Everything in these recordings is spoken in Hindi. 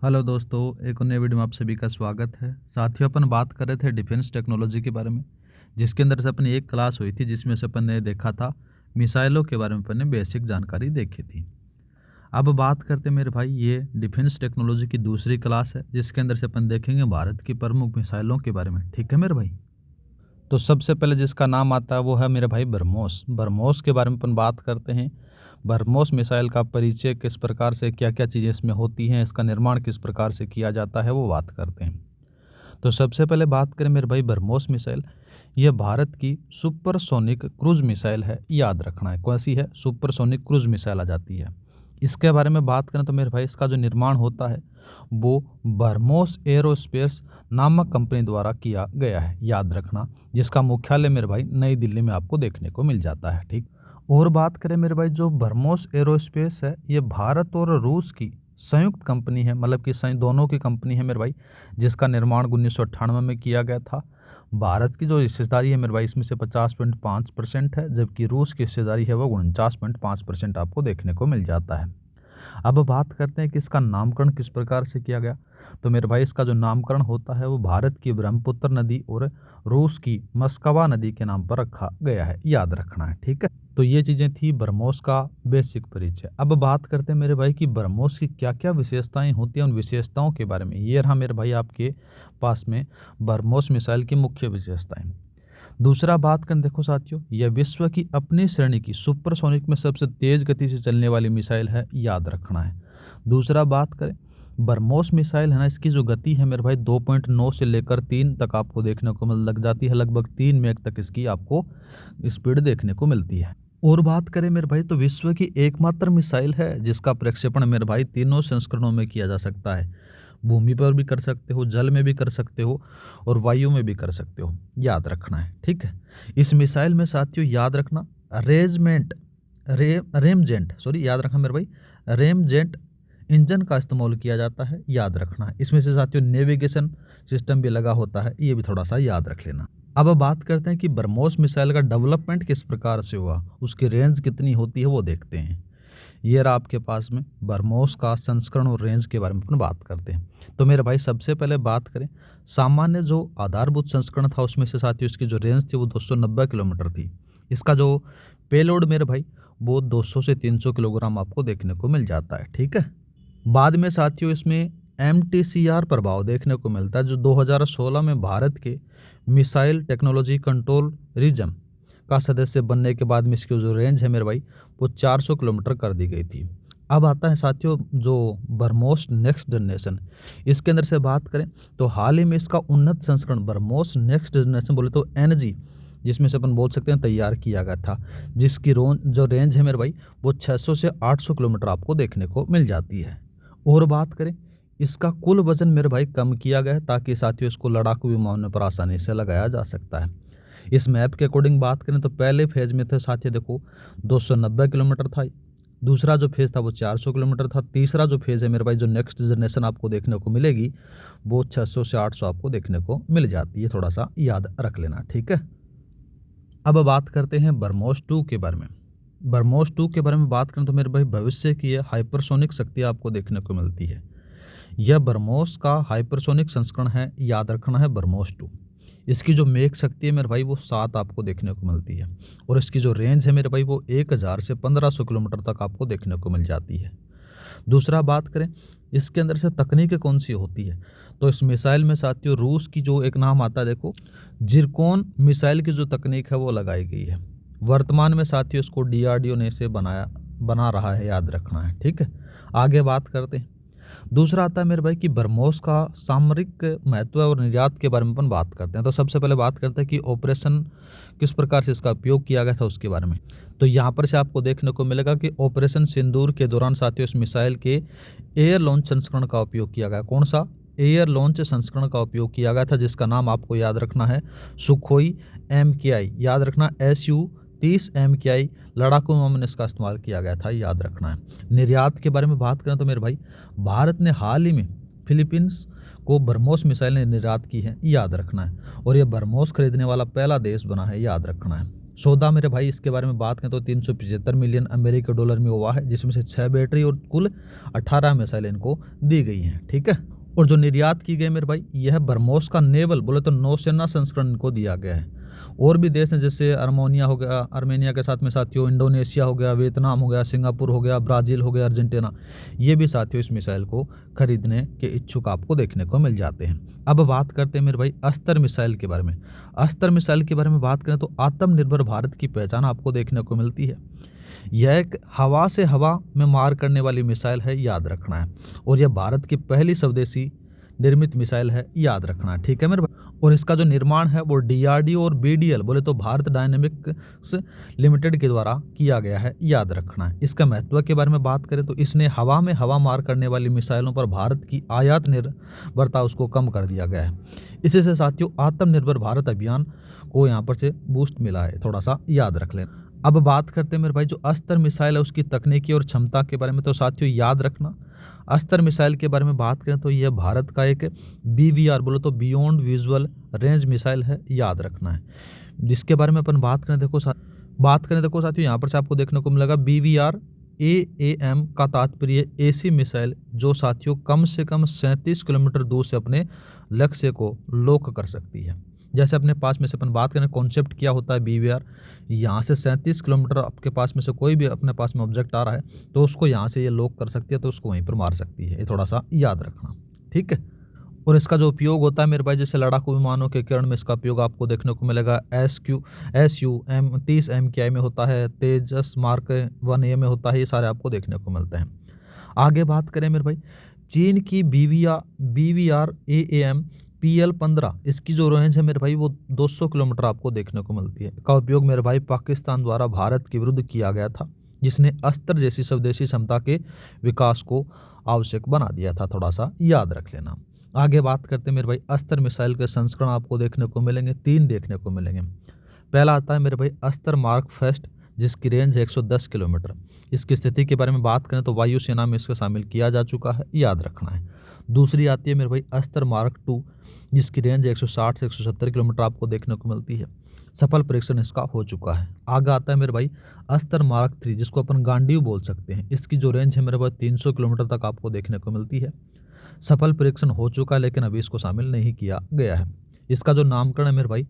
हेलो दोस्तों, एक और नए वीडियो में आप सभी का स्वागत है। साथियों, अपन बात कर रहे थे डिफेंस टेक्नोलॉजी के बारे में, जिसके अंदर से अपनी एक क्लास हुई थी जिसमें से अपन ने देखा था मिसाइलों के बारे में। अपन ने बेसिक जानकारी देखी थी। अब बात करते हैं मेरे भाई, ये डिफेंस टेक्नोलॉजी की दूसरी क्लास है जिसके अंदर से अपन देखेंगे भारत की प्रमुख मिसाइलों के बारे में। ठीक है मेरे भाई। तो सबसे पहले जिसका नाम आता है वो है मेरे भाई ब्रह्मोस। ब्रह्मोस के बारे में अपन बात करते हैं। ब्रह्मोस मिसाइल का परिचय किस प्रकार से, क्या क्या चीज़ें इसमें होती हैं, इसका निर्माण किस प्रकार से किया जाता है, वो बात करते हैं। तो सबसे पहले बात करें मेरे भाई ब्रह्मोस मिसाइल। ये भारत की सुपरसोनिक क्रूज मिसाइल है। याद रखना है कौन सी है, सुपरसोनिक क्रूज मिसाइल आ जाती है। इसके बारे में बात करें तो मेरे भाई इसका जो निर्माण होता है वो ब्रह्मोस एरोस्पेस नामक कंपनी द्वारा किया गया है। याद रखना, जिसका मुख्यालय मेरे भाई नई दिल्ली में आपको देखने को मिल जाता है। ठीक। और बात करें मेरे भाई, जो ब्रह्मोस एरोस्पेस है ये भारत और रूस की संयुक्त कंपनी है, मतलब कि दोनों की कंपनी है मेरे भाई, जिसका निर्माण 1998 में किया गया था। भारत की जो हिस्सेदारी है मेरे भाई इसमें से 50.5% है, जबकि रूस की हिस्सेदारी है वो 49.5% आपको देखने को मिल जाता है। अब बात करते हैं कि इसका नामकरण किस प्रकार से किया गया। तो मेरे भाई इसका जो नामकरण होता है वो भारत की ब्रह्मपुत्र नदी और रूस की मस्कवा नदी के नाम पर रखा गया है। याद रखना है। ठीक है। तो ये चीज़ें थी ब्रह्मोस का बेसिक परिचय। अब बात करते हैं मेरे भाई कि ब्रह्मोस की क्या क्या विशेषताएं होती हैं, उन विशेषताओं के बारे में। ये रहा मेरे भाई आपके पास में ब्रह्मोस मिसाइल की मुख्य विशेषताएं। दूसरा बात करें, देखो साथियों, यह विश्व की अपनी श्रेणी की सुपरसोनिक में सबसे तेज गति से चलने वाली मिसाइल है। याद रखना है। दूसरा बात करें, ब्रह्मोस मिसाइल है ना, इसकी जो गति है मेरे भाई 2.9 से लेकर 3 तक आपको देखने को मिल लग जाती है। लगभग 3 मैक तक इसकी आपको स्पीड देखने को मिलती है। और बात करें मेरे भाई, तो विश्व की एकमात्र मिसाइल है जिसका प्रक्षेपण मेरे भाई तीनों संस्करणों में किया जा सकता है। भूमि पर भी कर सकते हो, जल में भी कर सकते हो और वायु में भी कर सकते हो। याद रखना है। ठीक है। इस मिसाइल में साथियों याद रखना, रेमजेंट याद रखना मेरे भाई, रेमजेंट इंजन का इस्तेमाल किया जाता है। याद रखना है। इसमें से साथियों नेविगेशन सिस्टम भी लगा होता है, ये भी थोड़ा सा याद रख लेना। अब बात करते हैं कि ब्रह्मोस मिसाइल का डेवलपमेंट किस प्रकार से हुआ, उसकी रेंज कितनी होती है वो देखते हैं। ये रहा आपके पास में ब्रह्मोस का संस्करण और रेंज के बारे में अपन बात करते हैं। तो मेरे भाई सबसे पहले बात करें, सामान्य जो आधारभूत संस्करण था उसमें से साथियों इसकी जो रेंज थी वो 290 किलोमीटर थी। इसका जो पेलोड मेरे भाई वो 200 से 300 किलोग्राम आपको देखने को मिल जाता है। ठीक है। बाद में साथियों इसमें MTCR प्रभाव देखने को मिलता है, जो 2016 में भारत के मिसाइल टेक्नोलॉजी कंट्रोल रीजन का सदस्य बनने के बाद में इसकी जो रेंज है मेरे भाई वो 400 किलोमीटर कर दी गई थी। अब आता है साथियों जो ब्रह्मोस नेक्स्ट जनरेशन। इसके अंदर से बात करें तो हाल ही में इसका उन्नत संस्करण ब्रह्मोस नेक्स्ट जनरेशन बोले तो NG, जिसमें से अपन बोल सकते हैं तैयार किया गया था, जिसकी जो रेंज है मेरे भाई वो 600 से 800 किलोमीटर आपको देखने को मिल जाती है। और बात करें, इसका कुल वजन मेरे भाई कम किया गया है ताकि साथियों इसको लड़ाकू विमानों पर आसानी से लगाया जा सकता है। इस मैप के अकॉर्डिंग बात करें तो पहले फेज में थे साथियों देखो 290 किलोमीटर था, दूसरा जो फेज था वो 400 किलोमीटर था, तीसरा जो फेज है मेरे भाई जो नेक्स्ट जनरेशन आपको देखने को मिलेगी वो 600 से 800 आपको देखने को मिल जाती है। थोड़ा सा याद रख लेना। ठीक है। अब बात करते हैं ब्रह्मोस 2 के बारे में। ब्रह्मोस 2 के बारे में बात करें तो मेरे भाई भविष्य की हाइपरसोनिक शक्ति आपको देखने को मिलती है। यह ब्रह्मोस का हाइपरसोनिक संस्करण है। याद रखना है ब्रह्मोस 2। इसकी जो मेक शक्ति है मेरे भाई वो 7 आपको देखने को मिलती है और इसकी जो रेंज है मेरे भाई वो 1000 से 1500 किलोमीटर तक आपको देखने को मिल जाती है। दूसरा बात करें, इसके अंदर से तकनीकें कौन सी होती है, तो इस मिसाइल में साथियों रूस की जो एक नाम आता है देखो, जिरकोन मिसाइल की जो तकनीक है वो लगाई गई है। वर्तमान में साथियों इसको DRDO ने इसे बना रहा है। याद रखना है। ठीक है। आगे बात करते हैं। दूसरा आता है मेरे भाई कि ब्रह्मोस का सामरिक महत्व और निर्यात के बारे में अपन बात करते हैं। तो सबसे पहले बात करते हैं कि ऑपरेशन किस प्रकार से इसका उपयोग किया गया था उसके बारे में। तो यहाँ पर से आपको देखने को मिलेगा कि ऑपरेशन सिंदूर के दौरान साथियों इस मिसाइल के एयर लॉन्च संस्करण का उपयोग किया गया। कौन सा एयर लॉन्च संस्करण का उपयोग किया गया था, जिसका नाम आपको याद रखना है सुखोई MKI। याद रखना Su-30 MKI लड़ाकू विमान में इसका इस्तेमाल किया गया था। याद रखना है। निर्यात के बारे में बात करें तो मेरे भाई भारत ने हाल ही में फिलीपींस को ब्रह्मोस मिसाइल ने निर्यात की है। याद रखना है। और यह ब्रह्मोस खरीदने वाला पहला देश बना है। याद रखना है। सौदा मेरे भाई इसके बारे में बात करें तो 375 मिलियन अमेरिकी डॉलर में हुआ है, जिसमें से 6 बैटरी और कुल 18 मिसाइल इनको दी गई हैं। ठीक है। और जो निर्यात की गई मेरे भाई, यह ब्रह्मोस का नेवल बोले तो नौसेना संस्करण इनको दिया गया है। और भी देश हैं जैसे अर्मेनिया हो गया, अर्मेनिया के साथ में साथियों इंडोनेशिया हो गया, वियतनाम हो गया, सिंगापुर हो गया, ब्राज़ील हो गया, अर्जेंटीना, ये भी साथियों इस मिसाइल को खरीदने के इच्छुक आपको देखने को मिल जाते हैं। अब बात करते हैं मेरे भाई अस्त्र मिसाइल के बारे में। अस्त्र मिसाइल के बारे में बात करें तो आत्मनिर्भर भारत की पहचान आपको देखने को मिलती है। यह एक हवा से हवा में मार करने वाली मिसाइल है, याद रखना है। और यह भारत की पहली स्वदेशी निर्मित मिसाइल है, याद रखना है। ठीक है मेरे भाई। और इसका जो निर्माण है वो डीआरडीओ और बीडीएल बोले तो भारत डायनेमिक्स लिमिटेड के द्वारा किया गया है, याद रखना है। इसका महत्व के बारे में बात करें तो इसने हवा में हवा मार करने वाली मिसाइलों पर भारत की आयात निर्भरता उसको कम कर दिया गया है। इसी से साथियों आत्मनिर्भर भारत अभियान को यहाँ पर से बूस्ट मिला है, थोड़ा सा याद रख लेना। अब बात करते हैं मेरे भाई जो अस्त्र मिसाइल है उसकी तकनीकी और क्षमता के बारे में, तो साथियों याद रखना अस्त्र मिसाइल के बारे में बात करें तो यह भारत का एक बीवीआर बोलो तो बियॉन्ड विजुअल रेंज मिसाइल है, याद रखना है। जिसके बारे में अपन बात करें देखो साथियों यहाँ पर से आपको देखने को मिलेगा बीवीआर AAM का तात्पर्य ऐसी मिसाइल जो साथियों कम से कम 37 किलोमीटर दूर से अपने लक्ष्य को लोक कर सकती है। जैसे अपने पास में से अपन बात करें कॉन्सेप्ट क्या होता है बीवीआर, यहाँ से 37 किलोमीटर आपके पास में से कोई भी अपने पास में ऑब्जेक्ट आ रहा है तो उसको यहाँ से ये लॉक कर सकती है, तो उसको वहीं पर मार सकती है। ये थोड़ा सा याद रखना। ठीक है। और इसका जो उपयोग होता है मेरे भाई जैसे लड़ाकू विमानों के किरण में इसका उपयोग आपको देखने को मिलेगा। SU-M 30 MKI में होता है, तेजस मार्क 1A में होता है, ये सारे आपको देखने को मिलते हैं। आगे बात करें मेरे भाई चीन की BVR AAM PL-15, इसकी जो रेंज है मेरे भाई वो 200 किलोमीटर आपको देखने को मिलती है। का उपयोग मेरे भाई पाकिस्तान द्वारा भारत के विरुद्ध किया गया था, जिसने अस्त्र जैसी स्वदेशी क्षमता के विकास को आवश्यक बना दिया था, थोड़ा सा याद रख लेना। आगे बात करते हैं मेरे भाई अस्त्र मिसाइल के संस्करण आपको देखने को मिलेंगे, 3 देखने को मिलेंगे। पहला आता है मेरे भाई अस्त्र मार्क फर्स्ट, जिसकी रेंज है 110 किलोमीटर। इसकी स्थिति के बारे में बात करें तो वायुसेना में इसका शामिल किया जा चुका है, याद रखना है। दूसरी आती है मेरे भाई अस्त्र मार्क 2, जिसकी रेंज 160 से 170 किलोमीटर आपको देखने को मिलती है। सफल परीक्षण इसका हो चुका है। आगे आता है मेरे भाई अस्त्र मार्क 3, जिसको अपन गांडीव बोल सकते हैं। इसकी जो रेंज है मेरे भाई 300 किलोमीटर तक आपको देखने को मिलती है। सफल परीक्षण हो चुका है लेकिन अभी इसको शामिल नहीं किया गया है। इसका जो नामकरण है मेरे भाई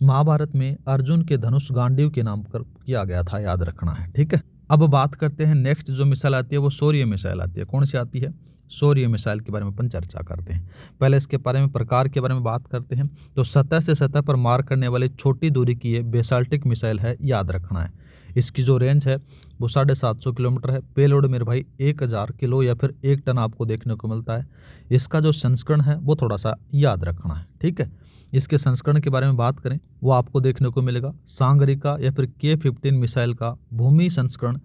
महाभारत में अर्जुन के धनुष गांडीव के नाम पर किया गया था, याद रखना है। ठीक है। अब बात करते हैं नेक्स्ट जो मिसाइल आती है वो शौर्य मिसाइल आती है। कौन सी आती है? शौर्य मिसाइल के बारे में अपन चर्चा करते हैं। पहले इसके बारे में प्रकार के बारे में बात करते हैं। तो सतह से सतह पर मार करने वाली छोटी दूरी की ये बेसाल्टिक मिसाइल है, याद रखना है। इसकी जो रेंज है वो 750 किलोमीटर है। पेलोड मेरे भाई 1000 किलो या फिर 1 टन आपको देखने को मिलता है। इसका जो संस्करण है वो थोड़ा सा याद रखना है। ठीक है। इसके संस्करण के बारे में बात करें वो आपको देखने को मिलेगा सांगरिका या फिर K-15 मिसाइल का भूमि संस्करण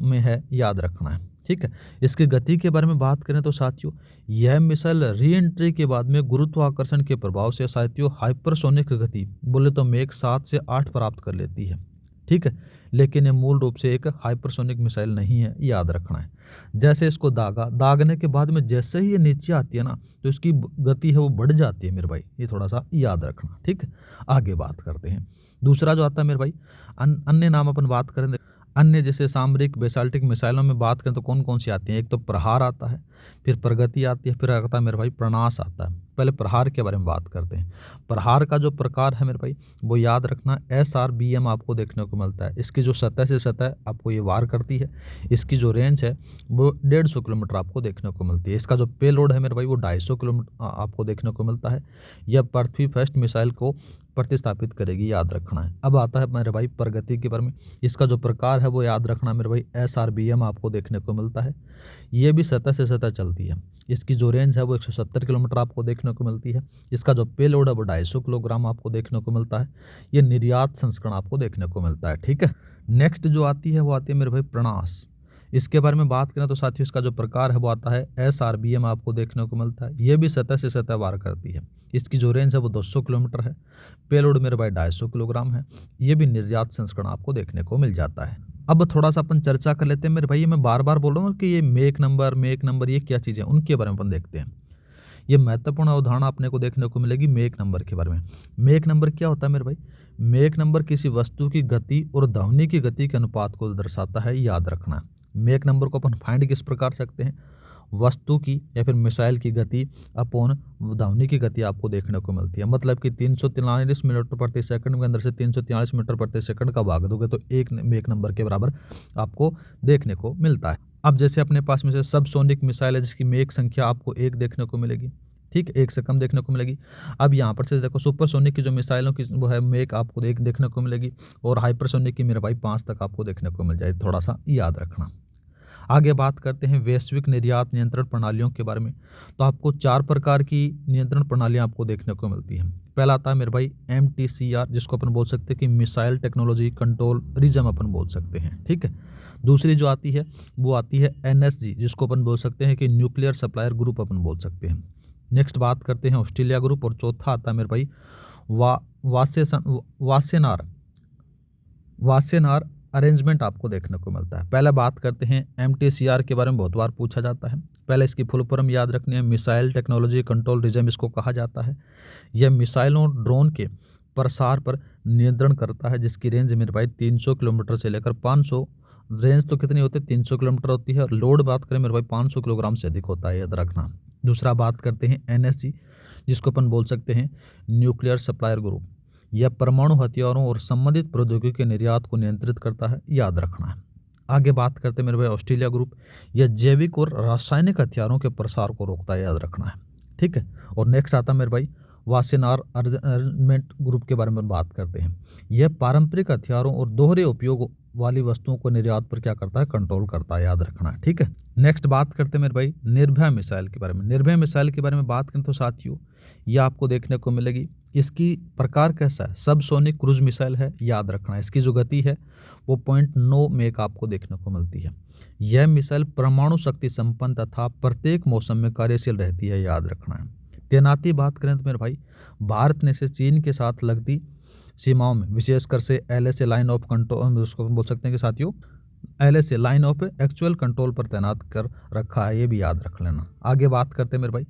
में है, याद रखना है। ठीक है। इसकी गति के बारे में बात करें तो साथियों यह मिसाइल री एंट्री के बाद में गुरुत्वाकर्षण के प्रभाव से साथियों हाइपरसोनिक गति बोले तो मेक 7 से 8 प्राप्त कर लेती है। ठीक है। लेकिन ये मूल रूप से एक हाइपरसोनिक मिसाइल नहीं है, याद रखना है। जैसे इसको दागने के बाद में जैसे ही ये नीचे आती है ना तो इसकी गति है वो बढ़ जाती है मेरे भाई, ये थोड़ा सा याद रखना। ठीक है। आगे बात करते हैं। दूसरा जो आता है मेरे भाई अन्य नाम अपन बात करें अन्य जैसे सामरिक बेसाल्टिक मिसाइलों में बात करें तो कौन कौन सी आती हैं? एक तो प्रहार आता है, फिर प्रगति आती है, फिर आता है मेरे भाई प्रणास आता है। पहले प्रहार के बारे में बात करते हैं। प्रहार का जो प्रकार है मेरे भाई वो याद रखना SRBM आपको देखने को मिलता है। इसकी जो सतह से सतह आपको ये वार करती है। इसकी जो रेंज है वो 150 किलोमीटर आपको देखने को मिलती है। इसका जो पेलोड है मेरे भाई वो 250 किलोमीटर आपको देखने को मिलता है। यह पृथ्वी फर्स्ट मिसाइल को प्रतिस्थापित करेगी, याद रखना है। अब आता है मेरे भाई प्रगति के बारे में। इसका जो प्रकार है वो याद रखना मेरे भाई SRBM आपको देखने को मिलता है। ये भी सतह से सतह चलती है। इसकी जो रेंज है वो 170 किलोमीटर आपको देखने को मिलती है। इसका जो पेलोड है वो 250 किलोग्राम आपको देखने को मिलता है। ये निर्यात संस्करण आपको देखने को मिलता है। ठीक है। नेक्स्ट जो आती है वो आती है मेरे भाई प्रणास। इसके बारे में बात करें तो साथियों इसका जो प्रकार है वो आता है SRBM आपको देखने को मिलता है। ये भी सतह से सतह वार करती है। इसकी जो रेंज है वो 200 किलोमीटर है। पेलोड मेरे भाई 250 किलोग्राम है। ये भी निर्यात संस्करण आपको देखने को मिल जाता है। अब थोड़ा सा अपन चर्चा कर लेते हैं मेरे भाई। मैं बार बार बोल रहा हूँ कि ये मेक नंबर ये क्या चीज़ें, उनके बारे में अपन देखते हैं। ये महत्वपूर्ण उदाहरण आपने को देखने को मिलेगी मेक नंबर के बारे में। मेक नंबर क्या होता है मेरे भाई? मेक नंबर किसी वस्तु की गति और ध्वनि की गति के अनुपात को दर्शाता है, याद रखना। मेक नंबर को अपन फाइंड किस प्रकार सकते हैं, वस्तु की या फिर मिसाइल की गति अपॉन ध्वनि की गति आपको देखने को मिलती है। मतलब कि 343 मीटर प्रति सेकंड के अंदर से 343 मीटर प्रति सेकंड का भाग दोगे तो एक मेक नंबर के बराबर आपको देखने को मिलता है। अब जैसे अपने पास में से सबसोनिक मिसाइल है जिसकी मेक संख्या आपको 1 देखने को मिलेगी, ठीक, 1 से कम देखने को मिलेगी। अब यहाँ पर से देखो सुपरसोनिक की जो मिसाइलों की वो है मेक आपको देखने को मिलेगी, और हाइपरसोनिक की मेरे भाई 5 तक आपको देखने को मिल जाएगी, थोड़ा सा याद रखना। आगे बात करते हैं वैश्विक निर्यात नियंत्रण प्रणालियों के बारे में। तो आपको 4 प्रकार की नियंत्रण प्रणालियां आपको देखने को मिलती है। पहला आता है मेरे भाई MTCR, जिसको अपन बोल सकते हैं कि मिसाइल टेक्नोलॉजी कंट्रोल रिजम अपन बोल सकते हैं, ठीक है। दूसरी जो आती है वो आती है NSG, जिसको अपन बोल सकते हैं कि न्यूक्लियर सप्लायर ग्रुप अपन बोल सकते हैं। नेक्स्ट बात करते हैं ऑस्ट्रेलिया ग्रुप, और चौथा आता है मेरे भाई वासेनार अरेंजमेंट आपको देखने को मिलता है। पहले बात करते हैं MTCR के बारे में, बहुत बार पूछा जाता है। पहले इसकी फुल फॉर्म याद रखनी है, मिसाइल टेक्नोलॉजी कंट्रोल रिजम इसको कहा जाता है। यह मिसाइलों और ड्रोन के प्रसार पर नियंत्रण करता है, जिसकी रेंज मेरे भाई 300 किलोमीटर से लेकर 500, रेंज तो कितनी होती है 300 किलोमीटर होती है, और लोड बात करें मेरे भाई 500 किलोग्राम से अधिक होता है, याद रखना। दूसरा बात करते हैं NSG, जिसको अपन बोल सकते हैं न्यूक्लियर सप्लायर ग्रुप। यह परमाणु हथियारों और संबंधित प्रौद्योगिकी के निर्यात को नियंत्रित करता है, याद रखना है। आगे बात करते हैं मेरे भाई ऑस्ट्रेलिया ग्रुप, यह जैविक और रासायनिक हथियारों के प्रसार को रोकता है, याद रखना है, ठीक है। और नेक्स्ट आता है मेरे भाई वासेनार अरेंजमेंट ग्रुप के बारे में बात करते हैं। यह पारंपरिक हथियारों और दोहरे उपयोग वाली वस्तुओं को निर्यात पर क्या करता है, कंट्रोल करता है, याद रखना है, ठीक है। नेक्स्ट बात करते हैं मेरे भाई निर्भय मिसाइल के बारे में। निर्भय मिसाइल के बारे में बात करें तो साथियों यह आपको देखने को मिलेगी। इसकी प्रकार कैसा है, सबसोनिक क्रूज मिसाइल है, याद रखना है। इसकी जो गति है वो 0.9 मेक आपको देखने को मिलती है। यह मिसाइल परमाणु शक्ति संपन्न तथा प्रत्येक मौसम में कार्यशील रहती है, याद रखना है। तैनाती बात करें तो मेरे भाई भारत ने से चीन के साथ लगती सीमाओं में विशेषकर से LSA लाइन ऑफ कंट्रोल, उसको बोल सकते हैं कि साथियों LSA line of actual control पर तैनात कर रखा है, ये भी याद रख लेना। आगे बात करते हैं मेरे भाई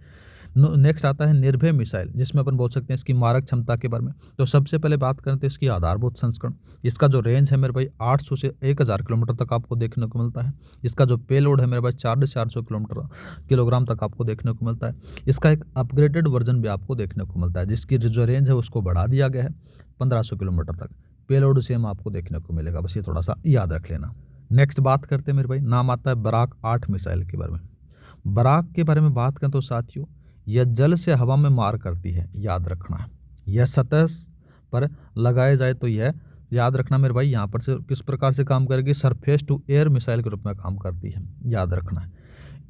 नेक्स्ट आता है निर्भय मिसाइल, जिसमें अपन बोल सकते हैं इसकी मारक क्षमता के बारे में। तो सबसे पहले बात करें तो इसकी आधारभूत संस्करण, इसका जो रेंज है मेरे भाई 800 से 1000 किलोमीटर तक आपको देखने को मिलता है। इसका जो पेलोड है मेरे भाई 400 किलोग्राम तक आपको देखने को मिलता है। इसका एक अपग्रेडेड वर्जन भी आपको देखने को मिलता है, जिसकी जो रेंज है उसको बढ़ा दिया गया है 1500 किलोमीटर तक। पेलोड सेम आपको देखने को मिलेगा, बस ये थोड़ा सा याद रख लेना। नेक्स्ट बात करते हैं मेरे भाई, नाम आता है बराक 8 मिसाइल के बारे में। बराक के बारे में बात करें तो साथियों यह जल से हवा में मार करती है, याद रखना है। यह सतह पर लगाए जाए तो यह याद रखना मेरे भाई यहाँ पर से किस प्रकार से काम करेगी, सरफेस टू एयर मिसाइल के रूप में काम करती है, याद रखना है।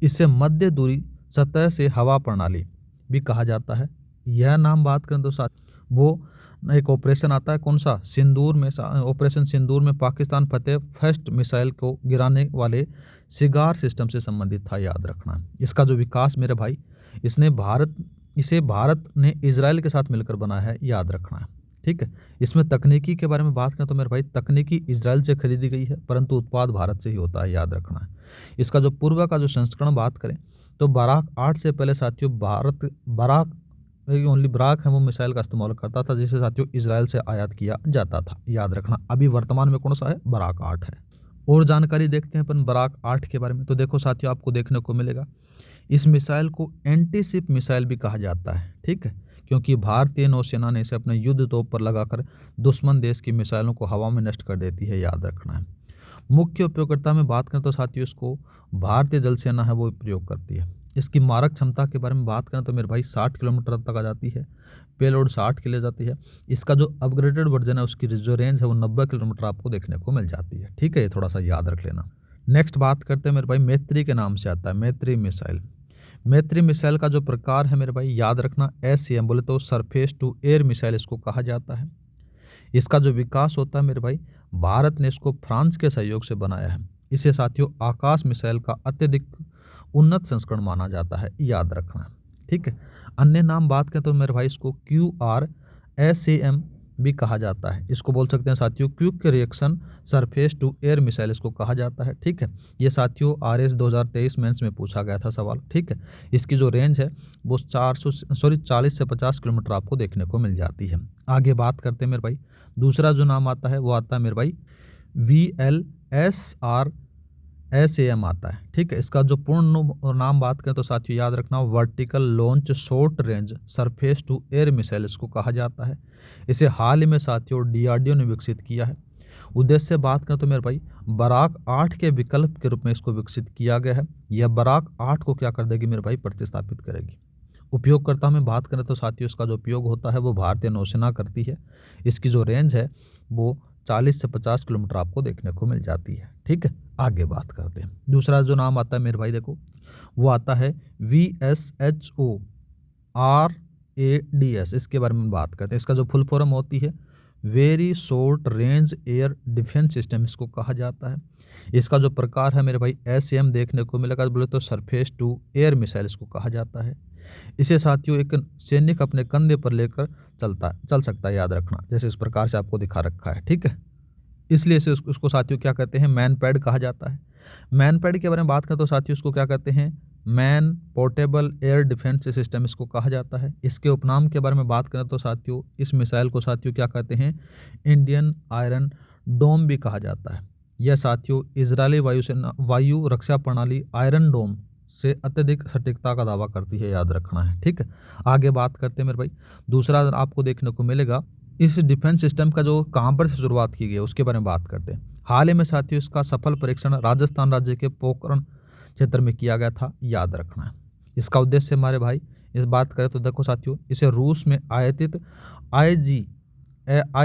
इसे मध्य दूरी सतह से हवा प्रणाली भी कहा जाता है। यह नाम बात करें तो साथ वो एक ऑपरेशन आता है, कौन सा, सिंदूर में, ऑपरेशन सिंदूर में पाकिस्तान फतेह फर्स्ट मिसाइल को गिराने वाले शिगार सिस्टम से संबंधित था, याद रखना है। इसका जो विकास मेरे भाई इसे भारत ने इजराइल के साथ मिलकर बनाया है, याद रखना है, ठीक है। इसमें तकनीकी के बारे में बात करें तो मेरे भाई तकनीकी इजराइल से खरीदी गई है, परंतु उत्पाद भारत से ही होता है, याद रखना है। इसका जो पूर्व का जो संस्करण बात करें तो बराक 8 से पहले साथियों बराक है वो मिसाइल का इस्तेमाल करता था, जिसे साथियों इजराइल से आयात किया जाता था, याद रखना। अभी वर्तमान में कौन सा है, बराक 8 है। और जानकारी देखते हैं अपन बराक 8 के बारे में। तो देखो साथियों आपको देखने को मिलेगा इस मिसाइल को एंटी शिप मिसाइल भी कहा जाता है, ठीक है, क्योंकि भारतीय नौसेना ने इसे अपने युद्ध तोप पर लगाकर दुश्मन देश की मिसाइलों को हवा में नष्ट कर देती है, याद रखना है। मुख्य उपयोगकर्ता में बात करें तो साथियों इसको भारतीय जल सेना है वो प्रयोग करती है। इसकी मारक क्षमता के बारे में बात करें तो मेरे भाई 60 किलोमीटर तक आ जाती है, पेलोड 60 के लिए जाती है। इसका जो अपग्रेडेड वर्जन है उसकी जो रेंज है वो 90 किलोमीटर आपको देखने को मिल जाती है, ठीक है, ये थोड़ा सा याद रख लेना। नेक्स्ट बात करते हैं मेरे भाई मैत्री के नाम से आता है मैत्री मिसाइल। मैत्री मिसाइल का जो प्रकार है मेरे भाई याद रखना SAM बोले तो सरफेस टू एयर मिसाइल इसको कहा जाता है। इसका जो विकास होता है मेरे भाई भारत ने इसको फ्रांस के सहयोग से बनाया है। इसे साथियों आकाश मिसाइल का अत्यधिक उन्नत संस्करण माना जाता है, याद रखना, ठीक है। अन्य नाम बात करें तो मेरे भाई इसको QRSAM भी कहा जाता है। इसको बोल सकते हैं साथियों quick reaction surface to air missile इसको कहा जाता है। ठीक है, ये साथियों RS 2023 मेंस में पूछा गया था सवाल। ठीक है, इसकी जो रेंज है वो 40 से 50 किलोमीटर आपको देखने को मिल जाती है। आगे बात करते हैं मेरे भाई, दूसरा जो नाम आता है वो आता है मेरे भाई VLSRSAM आता है। ठीक है, इसका जो पूर्ण नाम बात करें तो साथियों याद रखना vertical launch short range surface to air missile इसको कहा जाता है। इसे हाल ही में साथियों DRDO ने विकसित किया है। उद्देश्य से बात करें तो मेरे भाई बराक 8 के विकल्प के रूप में इसको विकसित किया गया है। यह बराक 8 को क्या कर देगी मेरे भाई, प्रतिस्थापित करेगी। उपयोगकर्ता में बात करें तो साथियों इसका जो उपयोग होता है वो भारतीय नौसेना करती है। इसकी जो रेंज है वो 40 से 50 किलोमीटर आपको देखने को मिल जाती है। ठीक है, आगे बात करते हैं। दूसरा जो नाम आता है मेरे भाई देखो, वो आता है VSHORADS। इसके बारे में बात करते हैं। इसका जो फुल फॉर्म होती है very short range air defence system इसको कहा जाता है। इसका जो प्रकार है मेरे भाई SAM देखने को मिलेगा, बोले तो सरफेस टू एयर मिसाइल इसको कहा जाता है। इसे साथियों एक सैनिक अपने कंधे पर लेकर चल सकता है, याद रखना, जैसे इस प्रकार से आपको दिखा रखा है। ठीक है, इसलिए इसे उसको साथियों क्या कहते हैं, मैन पैड कहा जाता है। मैन पैड के बारे में बात करें तो साथियों इसको क्या कहते हैं, man portable air defence system इसको कहा जाता है। इसके उपनाम के बारे में बात करें तो साथियों इस मिसाइल को साथियों क्या कहते हैं, इंडियन आयरन डोम भी कहा जाता है। यह साथियों इजरायली वायु रक्षा प्रणाली आयरन डोम से अत्यधिक सटीकता का दावा करती है, याद रखना है। ठीक है, आगे बात करते हैं मेरे भाई। दूसरा आपको देखने को मिलेगा इस डिफेंस सिस्टम का जो कहाँ पर से शुरुआत की गई है उसके बारे में बात करते हैं। हाल ही में साथियों इसका सफल परीक्षण राजस्थान राज्य के पोखरण क्षेत्र में किया गया था, याद रखना है। इसका उद्देश्य हमारे भाई इस बात करें तो देखो साथियों इसे रूस में आयातित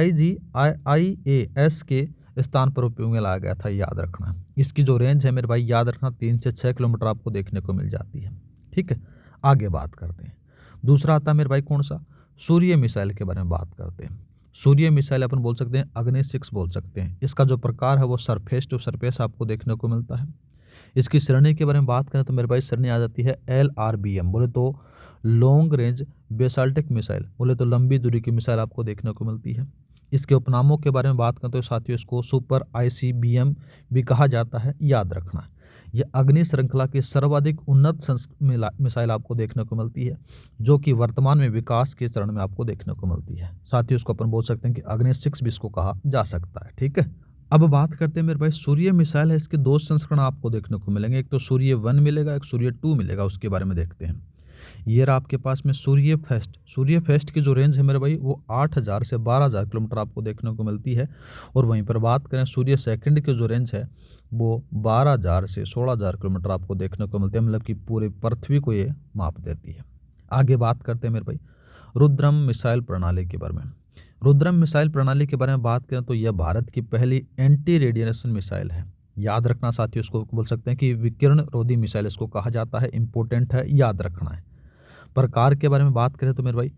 IGIAS के स्थान पर उपयोग में लाया गया था, याद रखना। इसकी जो रेंज है मेरे भाई याद रखना 3 से 6 किलोमीटर आपको देखने को मिल जाती है। ठीक है, आगे बात करते हैं। दूसरा आता है मेरे भाई कौन सा, सूर्य मिसाइल के बारे में बात करते हैं। सूर्य मिसाइल अपन बोल सकते हैं अग्नि 6 बोल सकते हैं। इसका जो प्रकार है वो सरफेस टू सरफेस आपको देखने को मिलता है। इसकी श्रेणी के बारे में बात करें तो मेरे भाई श्रेणी आ जाती है LRBM, बोले तो लॉन्ग रेंज बेसाल्टिक मिसाइल, बोले तो लंबी दूरी की मिसाइल आपको देखने को मिलती है। इसके उपनामों के बारे में बात करें तो साथियों इसको सुपर ICBM भी कहा जाता है, याद रखना। यह अग्नि श्रृंखला की सर्वाधिक उन्नत मिसाइल आपको देखने को मिलती है, जो कि वर्तमान में विकास के चरण में आपको देखने को मिलती है। साथियों इसको अपन बोल सकते हैं कि अग्नि 6 भी इसको कहा जा सकता है। ठीक है, अब बात करते हैं मेरे भाई सूर्य मिसाइल है, इसके 2 संस्करण आपको देखने को मिलेंगे। एक तो सूर्य 1 मिलेगा, एक सूर्य 2 मिलेगा। उसके बारे में देखते हैं। ये रहा आपके पास में सूर्य फेस्ट की जो रेंज है मेरे भाई वो 8000 से 12000 किलोमीटर आपको देखने को मिलती है। और वहीं पर बात करें सूर्य सेकंड की जो रेंज है वो 12000 से 16000 किलोमीटर आपको देखने को मिलती है, मतलब कि पूरे पृथ्वी को ये माप देती है। आगे बात करते हैं मेरे भाई रुद्रम मिसाइल प्रणाली के बारे में। रुद्रम मिसाइल प्रणाली के बारे में बात करें तो यह भारत की पहली एंटी रेडिएशन मिसाइल है, याद रखना साथियों। इसको बोल सकते हैं कि विकिरण रोधी मिसाइल इसको कहा जाता है, इंपॉर्टेंट है, याद रखना है। प्रकार के बारे में बात करें तो मेरे भाई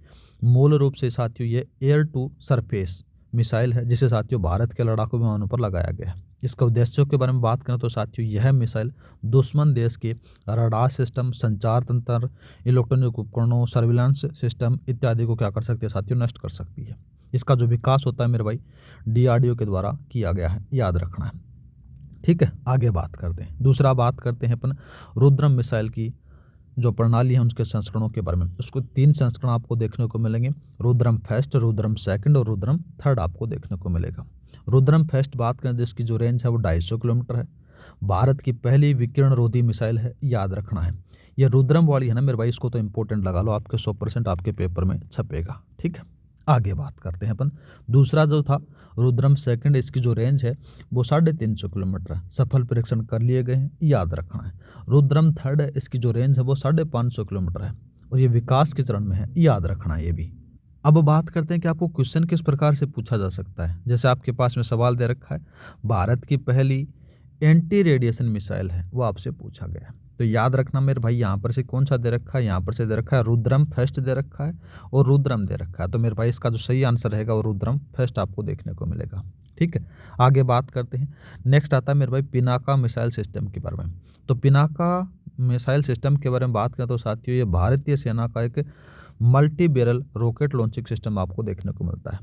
मूल रूप से साथियों ये एयर टू सरफेस मिसाइल है, जिसे साथियों भारत के लड़ाकू विमानों पर लगाया गया है। इसका उद्देश्यों के बारे में बात करें तो साथियों यह मिसाइल दुश्मन देश के रडार सिस्टम, संचार तंत्र, इलेक्ट्रॉनिक उपकरणों, सर्विलांस सिस्टम इत्यादि को क्या कर सकती है साथियों, नष्ट कर सकती है। इसका जो विकास होता है मेरे भाई DRDO के द्वारा किया गया है, याद रखना है। ठीक है, आगे बात करते हैं। दूसरा बात करते हैं अपन रुद्रम मिसाइल की जो प्रणाली है उसके संस्करणों के बारे में। उसको 3 संस्करण आपको देखने को मिलेंगे, रुद्रम फर्स्ट, रुद्रम सेकंड और रुद्रम थर्ड आपको देखने को मिलेगा। रुद्रम फर्स्ट बात करें जिसकी जो रेंज है वो 250 किलोमीटर है। भारत की पहली विकिरण रोधी मिसाइल है, याद रखना है। ये रुद्रम वाली है ना मेरे भाई, इसको तो इंपॉर्टेंट लगा लो, आपके 100% आपके पेपर में छपेगा। ठीक है, आगे बात करते हैं अपन। दूसरा जो था रुद्रम सेकंड, इसकी जो रेंज है वो 350 किलोमीटर है। सफल परीक्षण कर लिए गए हैं, याद रखना है। रुद्रम थर्ड है, इसकी जो रेंज है वो 550 किलोमीटर है और ये विकास के चरण में है, याद रखना है ये भी। अब बात करते हैं कि आपको क्वेश्चन किस प्रकार से पूछा जा सकता है। जैसे आपके पास में सवाल दे रखा है भारत की पहली एंटी रेडिएशन मिसाइल है, वो आपसे पूछा गया है। तो याद रखना मेरे भाई यहाँ पर से कौन सा दे रखा है, यहाँ पर से दे रखा है रुद्रम फर्स्ट दे रखा है और रुद्रम दे रखा है। तो मेरे भाई इसका जो सही आंसर रहेगा वो रुद्रम फर्स्ट आपको देखने को मिलेगा। ठीक है, आगे बात करते हैं। नेक्स्ट आता है मेरे भाई पिनाका मिसाइल सिस्टम के बारे में। तो पिनाका मिसाइल सिस्टम के बारे में बात करें तो साथियों ये भारतीय सेना का एक multi barrel rocket launching system आपको देखने को मिलता है।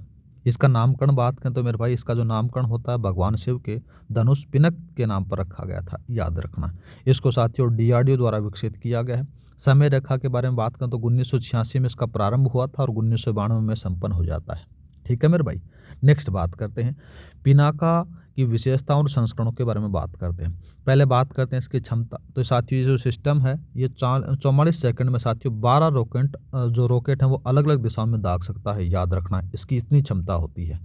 इसका नामकरण बात करें तो मेरे भाई इसका जो नामकरण होता है भगवान शिव के धनुष पिनक के नाम पर रखा गया था, याद रखना। इसको साथियों डीआरडीओ द्वारा विकसित किया गया है। समय रेखा के बारे में बात करें तो 1986 में इसका प्रारंभ हुआ था और 1992 में संपन्न हो जाता है। ठीक है मेरे भाई। नेक्स्ट बात करते हैं पिनाका की विशेषताओं और संस्करणों के बारे में बात करते हैं। पहले बात करते हैं इसकी क्षमता। तो साथियों ये जो सिस्टम है ये 44 सेकंड में साथियों 12 रॉकेट हैं वो अलग अलग दिशाओं में दाग सकता है, याद रखना। इसकी इतनी क्षमता होती है।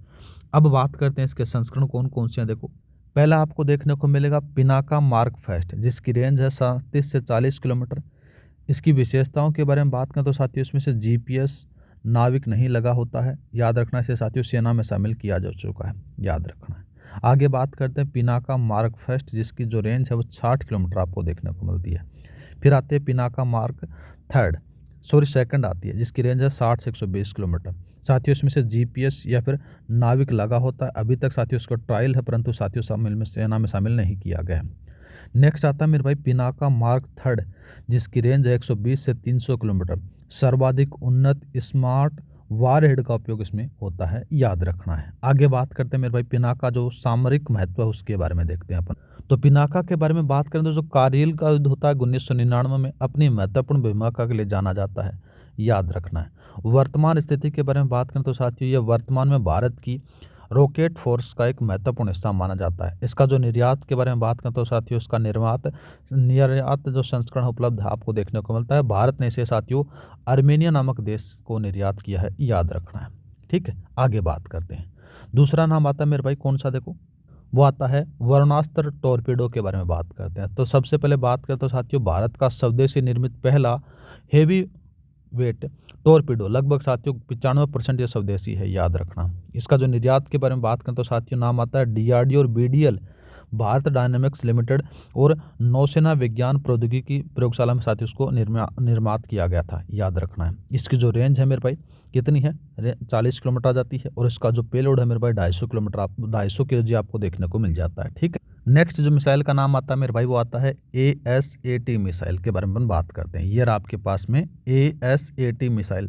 अब बात करते हैं इसके संस्करण कौन कौन से हैं। देखो पहला आपको देखने को मिलेगा पिनाका मार्क फर्स्ट, जिसकी रेंज है 37 से 40 किलोमीटर। इसकी विशेषताओं के बारे में बात करें तो साथियों इसमें से जीपीएस नाविक नहीं लगा होता है, याद रखना। इसे साथियों सेना में शामिल किया जा चुका है, याद रखना है। आगे बात करते हैं पिनाका मार्क फर्स्ट, जिसकी जो रेंज है वो 60 किलोमीटर आपको देखने को मिलती है। फिर आते हैं पिनाका मार्क सेकंड आती है, जिसकी रेंज है 60 से 120 किलोमीटर। साथियों इसमें से जीपीएस या फिर नाविक लगा होता है। अभी तक साथियों इसका ट्रायल है, परंतु साथियों सेना में शामिल नहीं किया गया है। नेक्स्ट आता है मेरे भाई पिनाका मार्क थर्ड, जिसकी रेंज है 120 से 300 किलोमीटर। सर्वाधिक उन्नत स्मार्ट वारहेड का उपयोग इसमें होता है, याद रखना है। आगे बात करते हैं मेरे भाई पिनाका जो सामरिक महत्व है उसके बारे में देखते हैं अपन। तो पिनाका के बारे में बात करें तो जो कारगिल का युद्ध होता है 1999 में अपनी महत्वपूर्ण भूमिका के लिए जाना जाता है, याद रखना है। वर्तमान स्थिति के बारे में बात करें तो साथियों ये वर्तमान में भारत की रॉकेट फोर्स का एक महत्वपूर्ण हिस्सा माना जाता है। इसका जो निर्यात के बारे में बात करें तो साथियों इसका निर्यात जो संस्करण उपलब्ध है आपको देखने को मिलता है। भारत ने इसे साथियों आर्मेनिया नामक देश को निर्यात किया है, याद रखना है। ठीक है, आगे बात करते हैं। दूसरा नाम आता है मेरे भाई कौन सा, देखो वो आता है वरुणास्त्र टॉर्पीडो के बारे में बात करते हैं। तो सबसे पहले बात करें तो साथियों भारत का स्वदेशी निर्मित पहला हेवी वेट टॉर्पीडो लगभग साथियों 95% ये स्वदेशी है, याद रखना। इसका जो निर्यात के बारे में बात करें तो साथियों नाम आता है डीआरडीओ और बीडीएल भारत डायनामिक्स लिमिटेड और नौसेना विज्ञान प्रौद्योगिकी प्रयोगशाला में साथियों उसको निर्मात किया गया था, याद रखना है। इसकी जो रेंज है मेरे भाई कितनी है, 40 किलोमीटर आ जाती है। और इसका जो पेलोड है मेरे भाई 250 किलोमीटर 250 kg आपको देखने को मिल जाता है। ठीक है, नेक्स्ट जो मिसाइल का नाम आता है मेरे भाई वो आता है ASAT मिसाइल के बारे में हम बात करते हैं। ये रहा आपके पास में ASAT मिसाइल।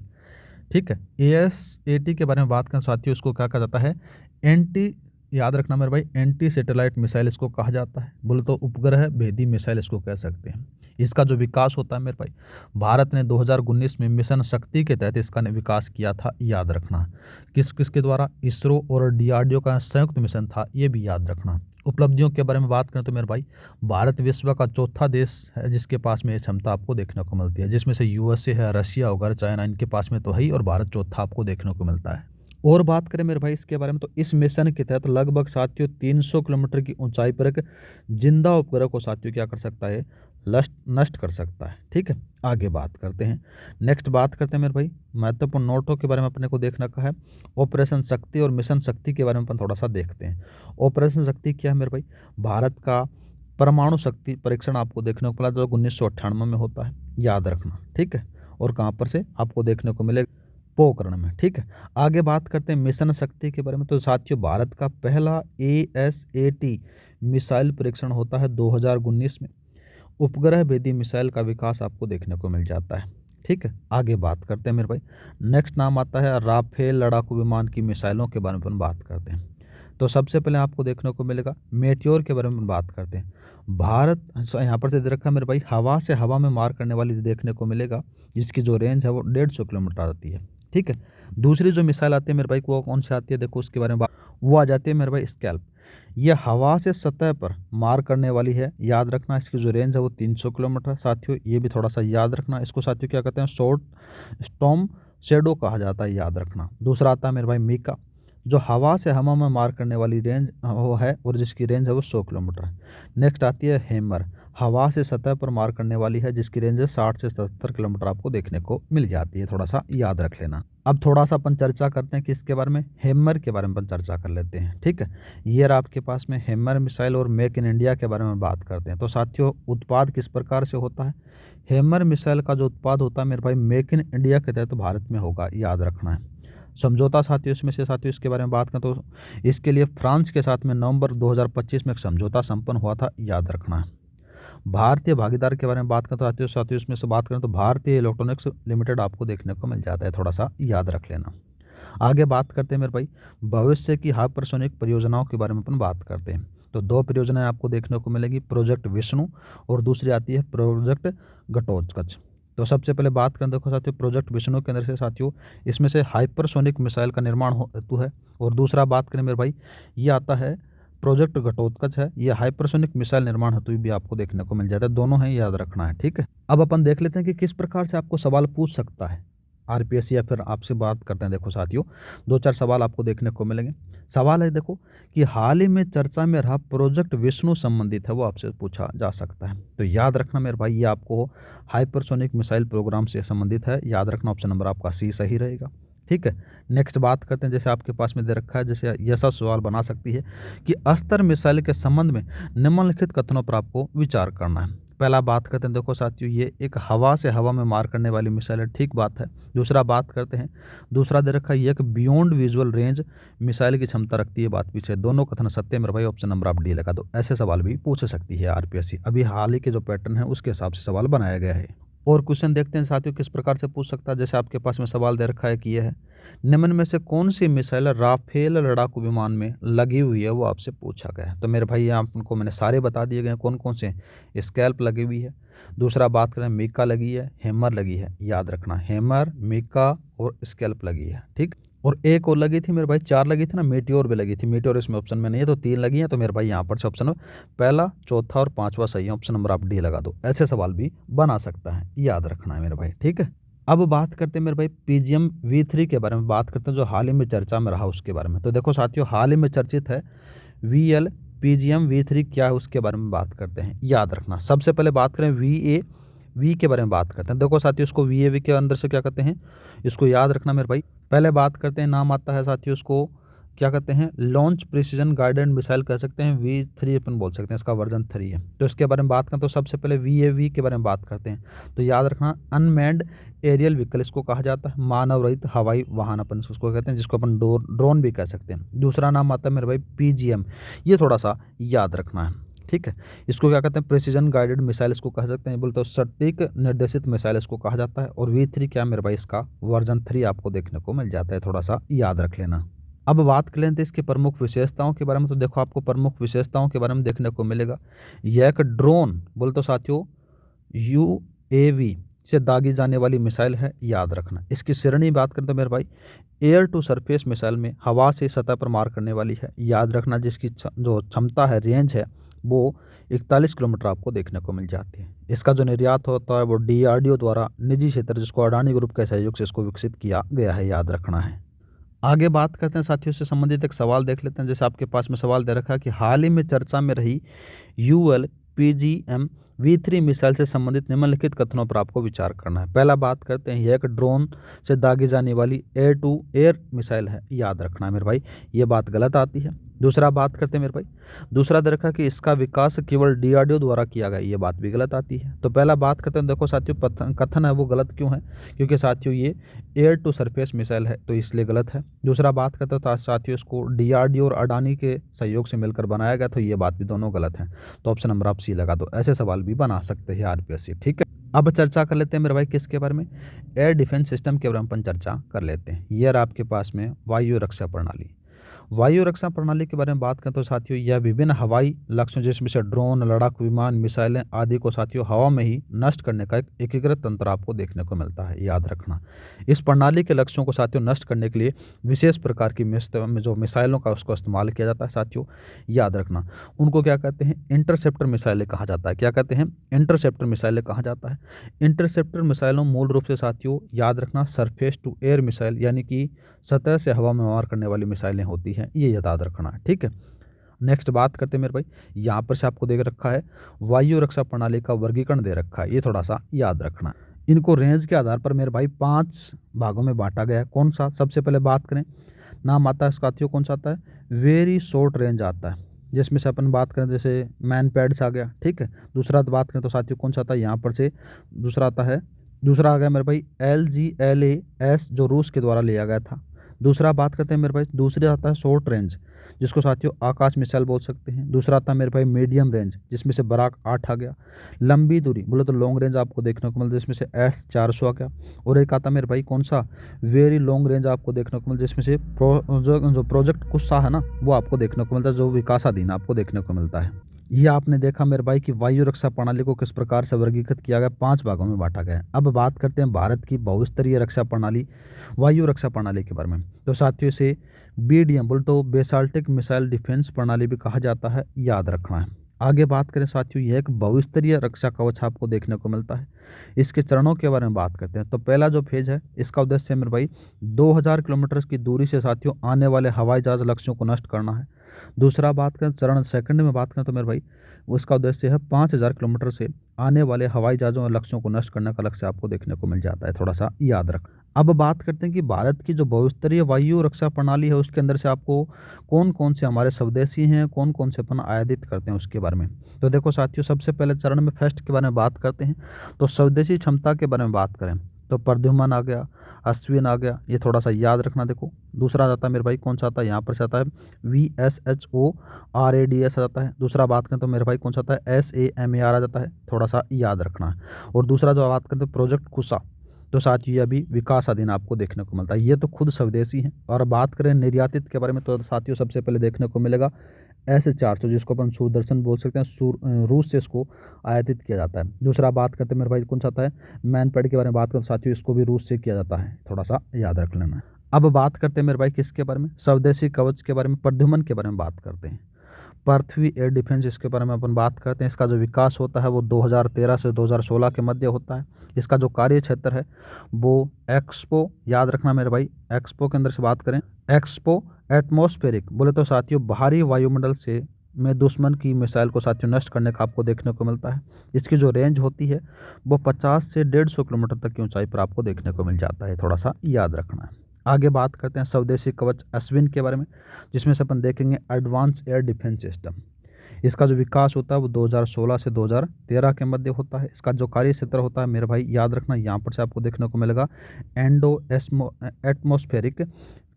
ठीक है, ASAT के बारे में बात करें साथियों इसको क्या कहा जाता है, एंटी, याद रखना मेरे भाई, एंटी सैटेलाइट मिसाइल इसको कहा जाता है। बोले तो उपग्रह भेदी मिसाइल इसको कह सकते हैं। इसका जो विकास होता है मेरे भाई भारत ने 2019 में मिशन शक्ति के तहत इसका विकास किया था, याद रखना। किसके द्वारा, इसरो और डीआरडीओ का संयुक्त मिशन था, ये भी याद रखना। उपलब्धियों के बारे में बात करें तो मेरे भाई भारत विश्व का चौथा देश है जिसके पास में ये क्षमता आपको देखने को मिलती है, जिसमें से यूएसए है, रशिया वगैरह, चाइना, इनके पास में तो है ही, और भारत चौथा आपको देखने को मिलता है। और बात करें मेरे भाई इसके बारे में तो इस मिशन के तहत लगभग साथियों 300 किलोमीटर की ऊंचाई पर एक जिंदा उपग्रह को साथियों क्या कर सकता है, नष्ट कर सकता है। ठीक है, आगे बात करते हैं। नेक्स्ट बात करते हैं मेरे भाई महत्वपूर्ण नोटों के बारे में अपने को देखना का है। ऑपरेशन शक्ति और मिशन शक्ति के बारे में अपन थोड़ा सा देखते हैं। ऑपरेशन शक्ति क्या है मेरे भाई, भारत का परमाणु शक्ति परीक्षण आपको देखने को मिला जो 1998 में होता है, याद रखना। ठीक है, और कहाँ पर से आपको देखने को मिलेगा, पोखरण में। ठीक है, आगे बात करते हैं मिशन शक्ति के बारे में। तो साथियों भारत का पहला ASAT मिसाइल परीक्षण होता है 2019 में। उपग्रह भेदी मिसाइल का विकास आपको देखने को मिल जाता है। ठीक है, आगे बात करते हैं मेरे भाई। नेक्स्ट नाम आता है राफेल लड़ाकू विमान की मिसाइलों के बारे में अपन बात करते हैं। तो सबसे पहले आपको देखने को मिलेगा मेट्योर के बारे में बात करते हैं। भारत यहाँ पर से दे रखा है मेरे भाई, हवा से हवा में मार करने वाली देखने को मिलेगा, जिसकी जो रेंज है वो 150 किलोमीटर आती है। ठीक है, दूसरी जो मिसाइल आती है मेरे भाई वो कौन सी आती है, देखो उसके बारे में वो आ जाती है मेरे भाई स्कैल्प। ये हवा से सतह पर मार करने वाली है, याद रखना। इसकी जो रेंज है वो 300 किलोमीटर। साथियों ये भी थोड़ा सा याद रखना। इसको साथियों क्या कहते हैं, शॉर्ट स्टॉर्म शेडो कहा जाता है, याद रखना। दूसरा आता है मेरे भाई मीका, जो हवा से हवा में मार करने वाली रेंज वो है और जिसकी रेंज है वो 100 किलोमीटर है। नेक्स्ट आती है हैमर, हवा से सतह पर मार करने वाली है, जिसकी रेंज है 60 से 70 किलोमीटर आपको देखने को मिल जाती है, थोड़ा सा याद रख लेना। अब थोड़ा सा अपन चर्चा करते हैं कि इसके बारे में, हैमर के बारे में अपन चर्चा कर लेते हैं। ठीक है, ये रहा आपके पास में हैमर मिसाइल और मेक इन इंडिया के बारे में बात करते हैं। तो साथियों उत्पाद किस प्रकार से होता है, हैमर मिसाइल का जो उत्पाद होता है मेरे भाई मेक इन इंडिया के तहत भारत में होगा, याद रखना है। समझौता साथियों इसमें से साथियों इसके बारे में बात करें तो इसके लिए फ्रांस के साथ में नवंबर 2025 में एक समझौता संपन्न हुआ था, याद रखना है। भारतीय भागीदार के बारे में बात करें तो साथियों इसमें से बात करें तो भारतीय इलेक्ट्रॉनिक्स लिमिटेड आपको देखने को मिल जाता है, थोड़ा सा याद रख लेना। आगे बात करते हैं मेरे भाई भविष्य की हाइपरसोनिक परियोजनाओं के बारे में अपन बात करते हैं। तो 2 परियोजनाएं आपको देखने को मिलेगी, प्रोजेक्ट विष्णु और दूसरी आती है प्रोजेक्ट घटोत्कच। तो सबसे पहले बात करें, देखो साथियों प्रोजेक्ट विष्णु के अंदर से साथियों इसमें से हाइपरसोनिक मिसाइल का निर्माण हेतु है। और दूसरा बात करें मेरे भाई ये आता है प्रोजेक्ट घटोत्कच है, ये हाइपरसोनिक मिसाइल निर्माण हेतु भी आपको देखने को मिल जाता है। दोनों हैं, याद रखना है, ठीक है। अब अपन देख लेते हैं कि किस प्रकार से आपको सवाल पूछ सकता है आरपीएससी या फिर आपसे बात करते हैं। देखो साथियों 2-4 सवाल आपको देखने को मिलेंगे। सवाल है देखो कि हाल ही में चर्चा में रहा प्रोजेक्ट विष्णु संबंधित है, वो आपसे पूछा जा सकता है। तो याद रखना मेरे भाई ये आपको हाइपरसोनिक मिसाइल प्रोग्राम से संबंधित है, याद रखना ऑप्शन नंबर आपका सी सही रहेगा, ठीक है। नेक्स्ट बात करते हैं, जैसे आपके पास में दे रखा है, जैसे ऐसा सवाल बना सकती है कि अस्त्र मिसाइल के संबंध में निम्नलिखित कथनों पर आपको विचार करना है। पहला बात करते हैं, देखो साथियों ये एक हवा से हवा में मार करने वाली मिसाइल है, ठीक बात है। दूसरा बात करते हैं, दूसरा दे रखा है ये एक बियॉन्ड विजुअल रेंज मिसाइल की क्षमता रखती है, बात पीछे दोनों कथन सत्य है मेरे भाई, ऑप्शन नंबर आप डी लगा दो। ऐसे सवाल भी पूछ सकती है आरपीएससी, अभी हाल ही के जो पैटर्न है उसके हिसाब से सवाल बनाया गया है। और क्वेश्चन देखते हैं साथियों किस प्रकार से पूछ सकता है। जैसे आपके पास में सवाल दे रखा है कि यह है निम्न में से कौन सी मिसाइल राफेल लड़ाकू विमान में लगी हुई है, वो आपसे पूछा गया है। तो मेरे भाई यहाँ आपको मैंने सारे बता दिए गए हैं कौन कौन से। स्कैल्प लगी हुई है, दूसरा बात करें मीका लगी है, हैमर लगी है, याद रखना हैमर, मीका और स्कैल्प लगी है, ठीक। और एक और लगी थी मेरे भाई, 4 लगी थी ना, मेटियोर भी लगी थी। मेटियोर इसमें ऑप्शन में नहीं है, तो 3 लगी हैं। तो मेरे भाई यहाँ पर से ऑप्शन पहला, चौथा और 5वां सही है, ऑप्शन नंबर आप डी लगा दो। ऐसे सवाल भी बना सकता है, याद रखना है मेरे भाई, ठीक है। अब बात करते हैं मेरे भाई पीजीएम V3 के बारे में बात करते हैं, जो हाल ही में चर्चा में रहा उसके बारे में। तो देखो साथियों हाल ही में चर्चित है VL पीजीएम V3 क्या है उसके बारे में बात करते हैं, याद रखना। सबसे पहले बात करें VAV के बारे में बात करते हैं। देखो साथियों इसको VAV के अंदर से क्या कहते हैं, इसको याद रखना मेरे भाई। पहले बात करते हैं, नाम आता है साथियों उसको क्या कहते हैं, लॉन्च प्रिसीजन गाइडेड मिसाइल कह सकते हैं, V3 अपन बोल सकते हैं, इसका वर्जन 3 है। तो इसके बारे में बात करें तो सबसे पहले VAV के बारे में बात करते हैं। तो याद रखना अनमैन्ड एरियल व्हीकल इसको कहा जाता है, मानव रहित हवाई वाहन अपन उसको कहते हैं, जिसको अपन ड्रोन भी कह सकते हैं। दूसरा नाम आता है मेरे भाई PGM, ये थोड़ा सा याद रखना है, ठीक है। इसको क्या कहते हैं, प्रिसीजन गाइडेड मिसाइल इसको कह सकते हैं, बोलते हो सटीक निर्देशित मिसाइल इसको कहा जाता है। और V3 क्या मेरे भाई, इसका वर्जन 3 आपको देखने को मिल जाता है, थोड़ा सा याद रख लेना। अब बात कर लेते हैं इसकी प्रमुख विशेषताओं के बारे में। तो देखो आपको प्रमुख विशेषताओं के बारे में देखने को मिलेगा, यह एक ड्रोन बोल तो साथियों UAV से दागी जाने वाली मिसाइल है, याद रखना। इसकी श्रेणी बात करें तो मेरे भाई एयर टू सरफेस मिसाइल में हवा से सतह पर मार करने वाली है, याद रखना। जिसकी जो क्षमता है, रेंज है, वो 41 किलोमीटर आपको देखने को मिल जाती है। इसका जो निर्यात होता है वो DRDO द्वारा निजी क्षेत्र जिसको अडानी ग्रुप के सहयोग से इसको विकसित किया गया है, याद रखना है। आगे बात करते हैं साथियों से संबंधित एक सवाल देख लेते हैं। जैसे आपके पास में सवाल दे रखा है कि हाल ही में चर्चा में रही UL PGM V3 मिसाइल से संबंधित निम्नलिखित कथनों पर आपको विचार करना है। पहला बात करते हैं, यह एक ड्रोन से दागी जाने वाली एयर टू एयर मिसाइल है, याद रखना है मेरे भाई, ये बात गलत आती है। दूसरा बात करते हैं मेरे भाई, दूसरा दे रखा कि इसका विकास केवल DRDO द्वारा किया गया, ये बात भी गलत आती है। तो पहला बात करते हैं, देखो साथियों कथन है वो गलत क्यों है, क्योंकि साथियों ये एयर टू सरफेस मिसाइल है, तो इसलिए गलत है। दूसरा बात करते हैं साथियों इसको DRDO और अडानी के सहयोग से मिलकर बनाया गया, तो ये बात भी दोनों गलत है। तो ऑप्शन नंबर आप सी लगा दो। ऐसे सवाल भी बना सकते हैं आरपीएससी, ठीक है। अब चर्चा कर लेते हैं मेरे भाई किसके बारे में, एयर डिफेंस सिस्टम के बारे में अपन चर्चा कर लेते हैं। ये आपके पास में वायु रक्षा प्रणाली। वायु रक्षा प्रणाली के बारे में बात करें तो साथियों यह विभिन्न हवाई लक्ष्यों जिसमें से ड्रोन, लड़ाकू विमान, मिसाइलें आदि को साथियों हवा में ही नष्ट करने का एक एकीकृत तंत्र आपको देखने को मिलता है, याद रखना। इस प्रणाली के लक्ष्यों को साथियों नष्ट करने के लिए विशेष प्रकार की जो मिसाइलों का उसको इस्तेमाल किया जाता है साथियों, याद रखना। उनको क्या कहते हैं, इंटरसेप्टर मिसाइलें कहा जाता है। क्या कहते हैं, इंटरसेप्टर मिसाइलें कहा जाता है। इंटरसेप्टर मिसाइलों मूल रूप से साथियों याद रखना सरफेस टू एयर मिसाइल यानी कि सतह से हवा में मार करने वाली मिसाइलें होती हैं, ये याद रखना है, ठीक है। नेक्स्ट बात करते हैं मेरे भाई, यहाँ पर से आपको देख रखा है वायु रक्षा प्रणाली का वर्गीकरण दे रखा है, ये थोड़ा सा याद रखना। इनको रेंज के आधार पर मेरे भाई 5 भागों में बांटा गया है। कौन सा, सबसे पहले बात करें, नाम आता है साथियों कौन सा आता है, वेरी शॉर्ट रेंज आता है, जिसमें से अपन बात करें जैसे मैन पैड्स आ गया, ठीक है। दूसरा बात करें तो साथियों कौन सा आता है, यहाँ पर से दूसरा आता है, दूसरा आ गया मेरे भाई LGLAS जो रूस के द्वारा लिया गया था। दूसरा बात करते हैं मेरे भाई, दूसरे आता है शॉर्ट रेंज, जिसको साथियों आकाश मिसाइल बोल सकते हैं। दूसरा आता है मेरे भाई मीडियम रेंज, जिसमें से बराक 8 आ गया। लंबी दूरी बोले तो लॉन्ग रेंज आपको देखने को मिलता है, जिसमें से S-400 आ गया। और एक आता है मेरे भाई कौन सा, वेरी लॉन्ग रेंज आपको देखने को मिलता है, जिसमें से जो प्रोजेक्ट कुत्सा है ना, वो आपको देखने को मिलता है, जो विकासाधीन आपको देखने को मिलता है। ये आपने देखा मेरे भाई कि वायु रक्षा प्रणाली को किस प्रकार से वर्गीकृत किया गया, 5 भागों में बांटा गया है। अब बात करते हैं भारत की बहुस्तरीय रक्षा प्रणाली, वायु रक्षा प्रणाली के बारे में। तो साथियों से BDM बोले तो बेसाल्टिक मिसाइल डिफेंस प्रणाली भी कहा जाता है, याद रखना है। आगे बात करें साथियों, यह एक बहुस्तरीय रक्षा कवच आपको देखने को मिलता है। इसके चरणों के बारे में बात करते हैं। तो पहला जो फेज है, इसका उद्देश्य है मेरे भाई 2000 किलोमीटर की दूरी से साथियों आने वाले हवाई जहाज लक्ष्यों को नष्ट करना है। दूसरा बात करें चरण सेकंड में बात करें तो मेरे भाई उसका उद्देश्य है 5000 किलोमीटर से आने वाले हवाई जहाज़ों और लक्ष्यों को नष्ट करने का लक्ष्य आपको देखने को मिल जाता है, थोड़ा सा याद रख। अब बात करते हैं कि भारत की जो बहुस्तरीय वायु रक्षा प्रणाली है, उसके अंदर से आपको कौन कौन से हमारे स्वदेशी हैं, कौन कौन से अपन आयातित करते हैं, उसके बारे में। तो देखो साथियों, सबसे पहले चरण में फर्स्ट के बारे में बात करते हैं। तो स्वदेशी क्षमता के बारे में बात करें तो प्रद्युम्न आ गया, अश्विन आ गया, ये थोड़ा सा याद रखना। देखो दूसरा आता है मेरे भाई कौन सा आता है, यहाँ पर से आता है VSHORADS आ जाता है। दूसरा बात करें तो मेरे भाई कौन सा आता है, SAMAR आ जाता है, थोड़ा सा याद रखना है। और दूसरा जो बात करें तो प्रोजेक्ट कुशा, तो साथियों ये अभी विकासाधीन आपको देखने को मिलता है, ये तो खुद स्वदेशी हैं। और बात करें निर्यातित के बारे में तो साथियों सबसे पहले देखने को मिलेगा S-400, जिसको अपन सुदर्शन बोल सकते हैं, रूस से इसको आयातित किया जाता है। दूसरा बात करते हैं मेरे भाई कौन सा आता है, मैनपैड के बारे में बात करें साथियों, इसको भी रूस से किया जाता है, थोड़ा सा याद रख लेना। अब बात करते हैं मेरे भाई किसके बारे में, स्वदेशी कवच के बारे में, प्रद्युम्न के बारे में बात करते हैं। पृथ्वी एयर डिफेंस, इसके बारे में अपन बात करते हैं। इसका जो विकास होता है वो 2013 से 2016 के मध्य होता है। इसका जो कार्य क्षेत्र है वो एक्सपो, याद रखना मेरे भाई, एक्सपो के अंदर से बात करें, एक्सपो एटमॉस्फेरिक बोले तो साथियों बाहरी वायुमंडल से में दुश्मन की मिसाइल को साथियों नष्ट करने का आपको देखने को मिलता है। इसकी जो रेंज होती है वो 50 से 150 किलोमीटर तक की ऊंचाई पर आपको देखने को मिल जाता है, थोड़ा सा याद रखना है। आगे बात करते हैं स्वदेशी कवच अश्विन के बारे में, जिसमें से अपन देखेंगे एडवांस एयर डिफेंस सिस्टम। इसका जो विकास होता है वो 2016 से 2013 के मध्य होता है। इसका जो कार्य क्षेत्र होता है मेरे भाई याद रखना, यहाँ पर से आपको देखने को मिलेगा एटमॉस्फेरिक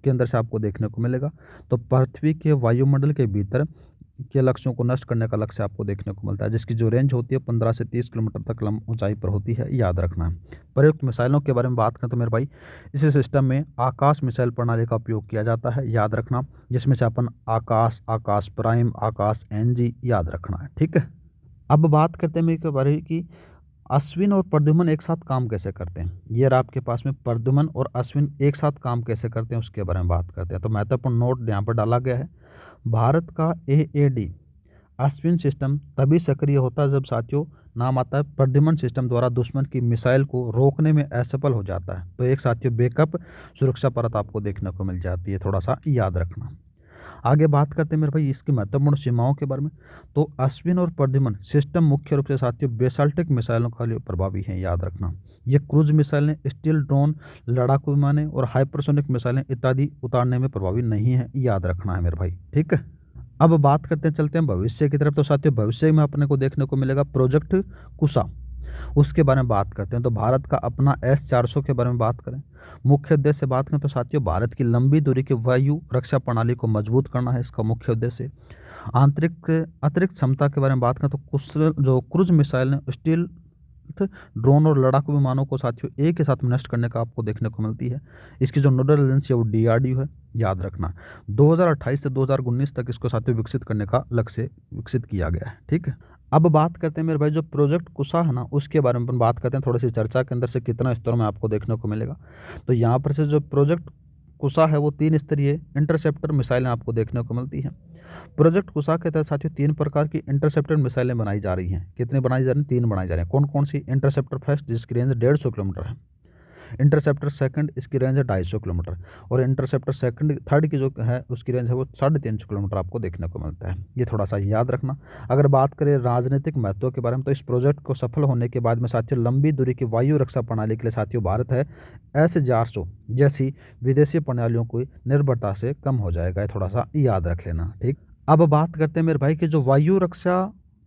के अंदर से आपको देखने को मिलेगा। तो पृथ्वी के वायुमंडल के भीतर के लक्ष्यों को नष्ट करने का लक्ष्य आपको देखने को मिलता है, जिसकी जो रेंज होती है 15 से 30 किलोमीटर तक ऊंचाई पर होती है, याद रखना है। प्रयुक्त मिसाइलों के बारे में बात करें तो मेरे भाई इस सिस्टम में आकाश मिसाइल प्रणाली का उपयोग किया जाता है, याद रखना, जिसमें से अपन आकाश, आकाश प्राइम, आकाश NG याद रखना है, ठीक है। अब बात करते हैं मेरे बारे की अश्विन और प्रद्युम्न एक साथ काम कैसे करते हैं। ये रहा आपके पास में प्रद्युम्न और अश्विन एक साथ काम कैसे करते हैं, उसके बारे में बात करते हैं। तो महत्वपूर्ण नोट यहाँ पर डाला गया है। भारत का AAD अश्विन सिस्टम तभी सक्रिय होता है जब साथियों नाम आता है प्रद्युम्न सिस्टम द्वारा दुश्मन की मिसाइल को रोकने में असफल हो जाता है। तो एक साथियों बैकअप सुरक्षा परत आपको देखने को मिल जाती है, थोड़ा सा याद रखना। आगे बात करते हैं मेरे भाई इसकी महत्वपूर्ण सीमाओं के बारे में। तो अश्विन और प्रद्युम्न सिस्टम मुख्य रूप से साथियों बेसाल्टिक मिसाइलों के लिए प्रभावी हैं, याद रखना। ये क्रूज मिसाइलें, स्टील ड्रोन, लड़ाकू विमानें और हाइपरसोनिक मिसाइलें इत्यादि उतारने में प्रभावी नहीं है, याद रखना है मेरे भाई, ठीक है। अब बात करते हैं, चलते हैं भविष्य की तरफ। तो साथियों भविष्य में अपने को देखने को मिलेगा प्रोजेक्ट कुशा, उसके बारे में बात करते हैं। तो भारत का अपना S-400 के बारे में बात करें, मुख्य उद्देश्य बात करें तो साथियों भारत की लंबी दूरी की वायु रक्षा प्रणाली को मजबूत करना है, इसका मुख्य उद्देश्य। अतिरिक्त क्षमता के बारे में बात करें तो कुछ जो क्रूज मिसाइल है, स्टील ड्रोन और लड़ाकू विमानों को साथियों एक ही साथ में नष्ट करने का आपको देखने को मिलती है। इसकी जो नोडल एजेंसी है वो DRDO है, याद रखना। 2028 से 2019 तक इसको साथियों विकसित करने का लक्ष्य विकसित किया गया है, ठीक है। अब बात करते हैं मेरे भाई जो प्रोजेक्ट कुशा है ना, उसके बारे में अपन बात करते हैं। थोड़ी सी चर्चा के अंदर से कितना स्तरों में आपको देखने को मिलेगा। तो यहाँ पर से जो प्रोजेक्ट कुशा है वो 3 स्तरीय इंटरसेप्टर मिसाइलें आपको देखने को मिलती हैं। प्रोजेक्ट कुशा के तहत साथियों 3 प्रकार की इंटरसेप्टर मिसाइलें बनाई जा रही हैं। कितने बनाई जा रही हैं? 3 बनाई जा रही हैं। कौन कौन सी? इंटरसेप्टर फर्स्ट, जिसकी रेंज 150 किलोमीटर है। इंटरसेप्टर सेकंड, इसकी रेंज है 250 किलोमीटर। और इंटरसेप्टर थर्ड की जो है उसकी रेंज है वो 350 किलोमीटर आपको देखने को मिलता है, ये थोड़ा सा याद रखना। अगर बात करें राजनीतिक महत्व के बारे में तो इस प्रोजेक्ट को सफल होने के बाद में साथियों लंबी दूरी की वायु रक्षा प्रणाली के लिए साथियों भारत है S-400 जैसी विदेशी प्रणालियों की निर्भरता से कम हो जाएगा, ये थोड़ा सा याद रख लेना, ठीक। अब बात करते हैं मेरे भाई कि जो वायु रक्षा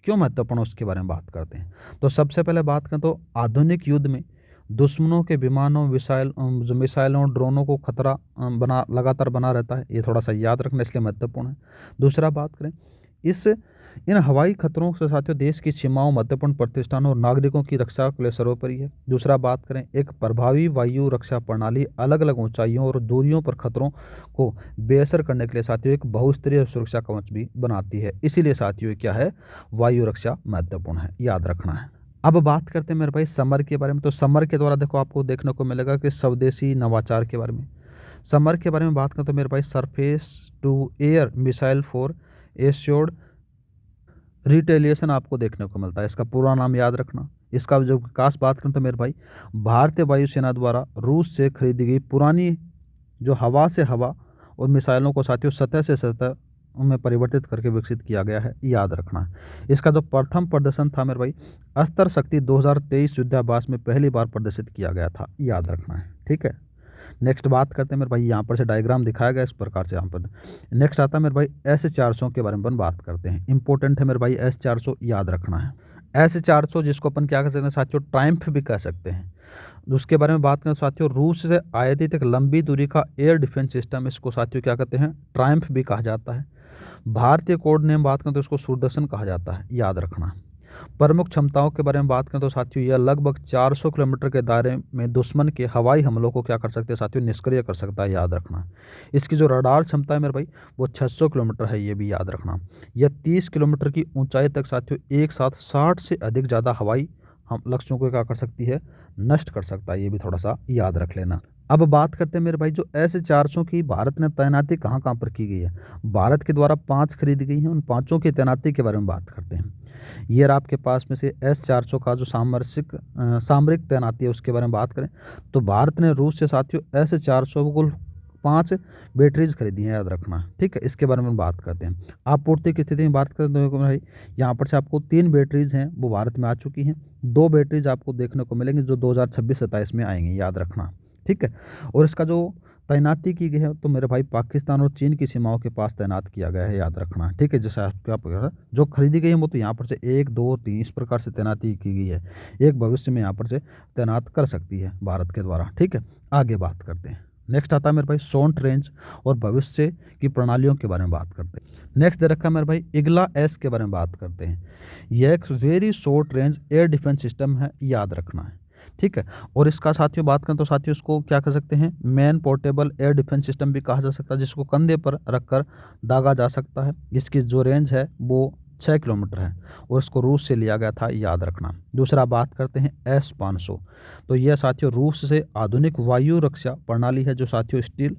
क्यों महत्वपूर्ण है उसके बारे में बात करते हैं। तो सबसे पहले बात करें तो आधुनिक युद्ध में दुश्मनों के विमानों, जो मिसाइलों, ड्रोनों को खतरा लगातार बना रहता है। ये थोड़ा सा याद रखना इसलिए महत्वपूर्ण है। दूसरा बात करें, इन हवाई खतरों से साथियों देश की सीमाओं, महत्वपूर्ण प्रतिष्ठानों और नागरिकों की रक्षा के लिए सर्वोपरि है। दूसरा बात करें, एक प्रभावी वायु रक्षा प्रणाली अलग अलग ऊंचाइयों और दूरियों पर खतरों को बेअसर करने के लिए साथियों एक बहुस्तरीय सुरक्षा कवच भी बनाती है। इसीलिए साथियों क्या है, वायु रक्षा महत्वपूर्ण है, याद रखना है। अब बात करते हैं मेरे भाई समर के बारे में। तो समर के द्वारा देखो आपको देखने को मिलेगा कि स्वदेशी नवाचार के बारे में। समर के बारे में बात करें तो मेरे भाई surface to air missile for assured retaliation आपको देखने को मिलता है। इसका पूरा नाम याद रखना। इसका जो विकास बात करें तो मेरे भाई भारतीय वायुसेना द्वारा रूस से खरीदी गई पुरानी जो हवा से हवा और मिसाइलों को साथियों सतह से सतह में परिवर्तित करके विकसित किया गया है, याद रखना है। इसका जो प्रथम प्रदर्शन था मेरे भाई अस्त्र शक्ति 2023 युद्धाभ्यास में पहली बार प्रदर्शित किया गया था, याद रखना है। ठीक है, नेक्स्ट बात करते हैं मेरे भाई, यहाँ पर से डायग्राम दिखाया गया इस प्रकार से। यहाँ पर नेक्स्ट आता है मेरे भाई S-400 के बारे में अपन बात करते हैं। इंपॉर्टेंट है मेरे भाई S-400, याद रखना है। S-400 जिसको अपन क्या कह सकते हैं साथियों, ट्रायम्फ भी कह सकते हैं। उसके बारे में बात करें साथियों, रूस से आयातित एक लंबी दूरी का एयर डिफेंस सिस्टम, इसको साथियों क्या कहते हैं, ट्रायम्फ भी कहा जाता है। भारतीय कोड नेम बात करें तो इसको सूरदर्शन कहा जाता है, याद रखना। प्रमुख क्षमताओं के बारे में बात करें तो साथियों यह लगभग 400 किलोमीटर के दायरे में दुश्मन के हवाई हमलों को क्या कर सकते हैं साथियों, निष्क्रिय कर सकता है, याद रखना। इसकी जो रडार क्षमता है मेरे भाई वो 600 किलोमीटर है, ये भी याद रखना। यह 30 किलोमीटर की ऊंचाई तक साथियों एक साथ 60 से अधिक ज़्यादा हवाई हम लक्ष्यों को क्या कर सकती है, नष्ट कर सकता है, ये भी थोड़ा सा याद रख लेना। अब बात करते हैं मेरे भाई जो S-400 की भारत ने तैनाती कहाँ कहाँ पर की गई है। भारत के द्वारा 5 खरीदी गई हैं, उन 5 की तैनाती के बारे में बात करते हैं। ये रहा आपके पास में से S-400 का जो सामरिक तैनाती है उसके बारे में बात करें तो भारत ने रूस से साथियों S-400 कुल 5 बैटरीज खरीदी हैं, याद रखना। ठीक है, इसके बारे में बात करते हैं। आपूर्ति की स्थिति में बात करें तो भाई यहाँ पर से आपको 3 बैटरीज हैं वो भारत में आ चुकी हैं। 2 बैटरीज आपको देखने को मिलेंगी जो 2026-27 में आएंगी, याद रखना। ठीक है, और इसका जो तैनाती की गई है तो मेरे भाई पाकिस्तान और चीन की सीमाओं के पास तैनात किया गया है, याद रखना। ठीक है, जैसे आपका जो खरीदी गई है वो तो यहाँ पर से 1, 2, 3 इस प्रकार से तैनाती की गई है। एक भविष्य में यहाँ पर से तैनात कर सकती है भारत के द्वारा। ठीक है, आगे बात करते हैं। नेक्स्ट आता है मेरे भाई शॉर्ट रेंज और भविष्य की प्रणालियों के बारे में बात करते हैं। नेक्स्ट दे रखा है मेरे भाई इग्ला S के बारे में बात करते हैं। यह एक very short range air defence system है, याद रखना है। ठीक है, और इसका साथियों बात करें तो साथियों इसको क्या कह सकते हैं, man portable air defence system भी कहा जा सकता है, जिसको कंधे पर रखकर दागा जा सकता है। इसकी जो रेंज है वो 6 किलोमीटर है और इसको रूस से लिया गया था, याद रखना। दूसरा बात करते हैं S-500। तो यह साथियों रूस से आधुनिक वायु रक्षा प्रणाली है जो साथियों स्टील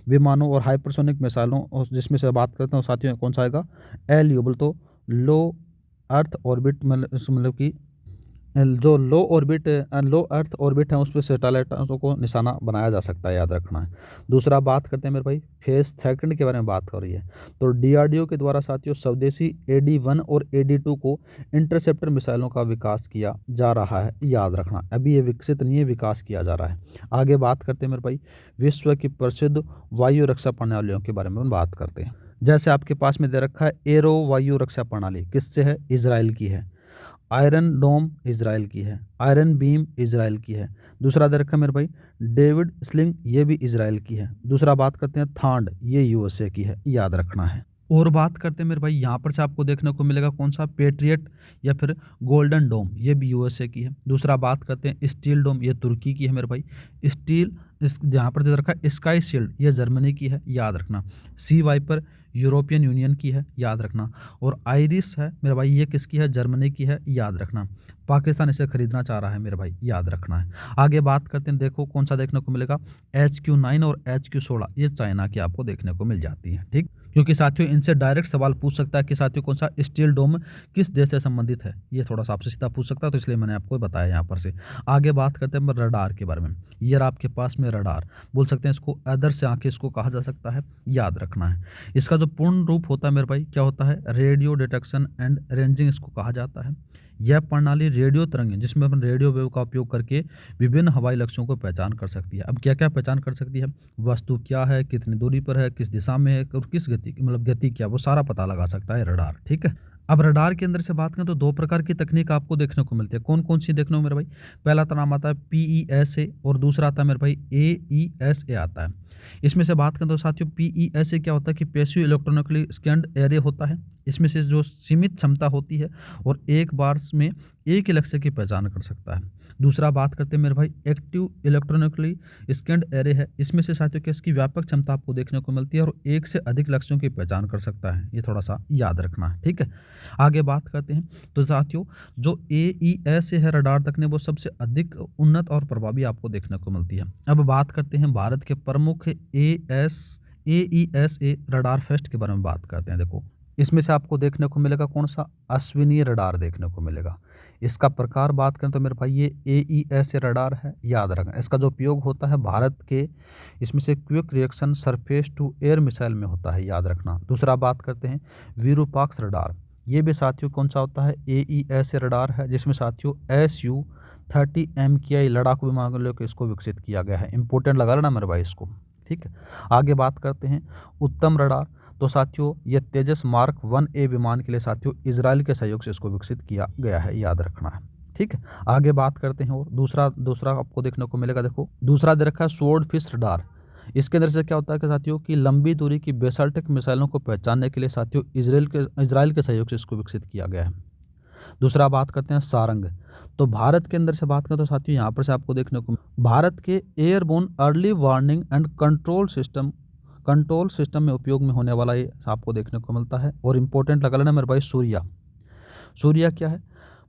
विमानों और हाइपरसोनिक मिसाइलों और जिसमें से बात करते हैं साथियों कौन सा आएगा, LUBL, तो लो अर्थ ऑर्बिट मतलब कि जो लो अर्थ ऑर्बिट है उस पर सैटेलाइटों को निशाना बनाया जा सकता है, याद रखना है। दूसरा बात करते हैं मेरे भाई फेज सेकंड के बारे में बात हो रही है। तो DRDO के द्वारा साथियों स्वदेशी AD-1 और AD-2 को इंटरसेप्टर मिसाइलों का विकास किया जा रहा है, याद रखना। अभी ये विकसित नहीं है, विकास किया जा रहा है। आगे बात करते हैं मेरे भाई विश्व की प्रसिद्ध वायु रक्षा प्रणालियों के बारे में बात करते हैं। जैसे आपके पास में दे रखा है एरो वायु रक्षा प्रणाली, किससे है, इजराइल की है। आयरन डोम इजराइल की है। आयरन बीम इजराइल की है। दूसरा दे रखा है मेरे भाई डेविड स्लिंग, ये भी इजराइल की है। दूसरा बात करते हैं थांड, ये USA की है, याद रखना है। और बात करते हैं मेरे भाई यहाँ पर से आपको देखने को मिलेगा कौन सा, पेट्रियट या फिर गोल्डन डोम, ये भी USA की है। दूसरा बात करते हैं स्टील डोम, ये तुर्की की है मेरे भाई। स्टील इस जहाँ पर दे रखा है स्काई शील्ड, ये जर्मनी की है, याद रखना। सी वाइपर यूरोपियन यूनियन की है, याद रखना। और आइरिस है मेरे भाई, ये किसकी है, जर्मनी की है, याद रखना। पाकिस्तान इसे खरीदना चाह रहा है मेरे भाई, याद रखना है। आगे बात करते हैं, देखो कौन सा देखने को मिलेगा, HQ-9 और HQ-16, ये चाइना की आपको देखने को मिल जाती है। ठीक, क्योंकि साथियों इनसे डायरेक्ट सवाल पूछ सकता है कि साथियों कौन सा स्टील डोम किस देश से संबंधित है, ये थोड़ा सा आपसे सीधा पूछ सकता है, तो इसलिए मैंने आपको बताया यहाँ पर से। आगे बात करते हैं रडार के बारे में। ये आपके पास में रडार बोल सकते हैं, इसको अदर्श आंखें इसको कहा जा सकता है, याद रखना है। इसका जो पूर्ण रूप होता है मेरे भाई क्या होता है, रेडियो डिटेक्शन एंड रेंजिंग इसको कहा जाता है। यह प्रणाली रेडियो तरंगें जिसमें अपन रेडियो वेव का उपयोग करके विभिन्न हवाई लक्ष्यों को पहचान कर सकती है। अब क्या क्या पहचान कर सकती है, वस्तु क्या है, कितनी दूरी पर है, किस दिशा में है और किस गति मतलब गति क्या, वो सारा पता लगा सकता है रडार। ठीक है, अब रडार के अंदर से बात करें तो 2 प्रकार की तकनीक आपको देखने को मिलती है। कौन-कौन सी देखने को मेरे भाई? पहला तो नाम आता है पीईएसए और दूसरा आता है मेरे भाई एईएसए आता है। इसमें से बात करें तो साथियों पीईएसए क्या होता है कि पैसिव इलेक्ट्रॉनिकली स्कैन्ड एरे होता है। इसमें से जो सीमित क्षमता होती है और एक बार में एक ही लक्ष्य की पहचान कर सकता है। दूसरा बात करते हैं मेरे भाई एक्टिव इलेक्ट्रॉनिकली स्कैन्ड एरे है। इसमें से साथियों क्या इसकी व्यापक क्षमता आपको देखने को मिलती है और एक से अधिक लक्ष्यों की पहचान कर सकता है। ये थोड़ा-सा याद रखना है, ठीक है? आगे बात करते हैं तो साथियों जो एईएस है रडार तकनीक वो सबसे अधिक उन्नत और प्रभावी आपको देखने को मिलती है। अब बात करते हैं भारत के प्रमुख एईएसए रडार फेस्ट के बारे में बात करते हैं। देखो इसमें से आपको देखने को मिलेगा कौन सा? अश्विनी रडार देखने को मिलेगा। इसका प्रकार बात करें तो मेरे भाई ये एईएसए रडार है, याद रखना। इसका जो उपयोग होता है भारत के इसमें से quick reaction surface to air missile में होता है, याद रखना। दूसरा बात करते हैं विरूपाक्ष रडार। ये भी साथियों कौन सा होता है? एईएसए रडार है जिसमें साथियों SU-30 MKI लड़ाकू विमानों को इसको विकसित किया गया है। इंपॉर्टेंट लगा लेना मेरे भाई इसको, ठीक है। आगे बात करते हैं उत्तम रडार। तो साथियों ये तेजस मार्क 1A विमान के लिए साथियों इजराइल के सहयोग से इसको विकसित किया गया है, याद रखना है, ठीक है। आगे बात करते हैं और दूसरा आपको देखने को मिलेगा। देखो दूसरा दे रखा है स्वॉर्ड फिश रडार। इसके अंदर से क्या होता है कि साथियों की लंबी दूरी की बेसाल्टिक मिसाइलों को पहचानने के लिए साथियों इजराइल के सहयोग से इसको विकसित किया गया है। दूसरा बात करते हैं सारंग। तो भारत के अंदर से बात करें तो साथियों यहाँ पर से आपको देखने को भारत के airborne early warning and control system में उपयोग में होने वाला ये आपको देखने को मिलता है। और इम्पोर्टेंट लगा लेना मेरे भाई सूर्या क्या है?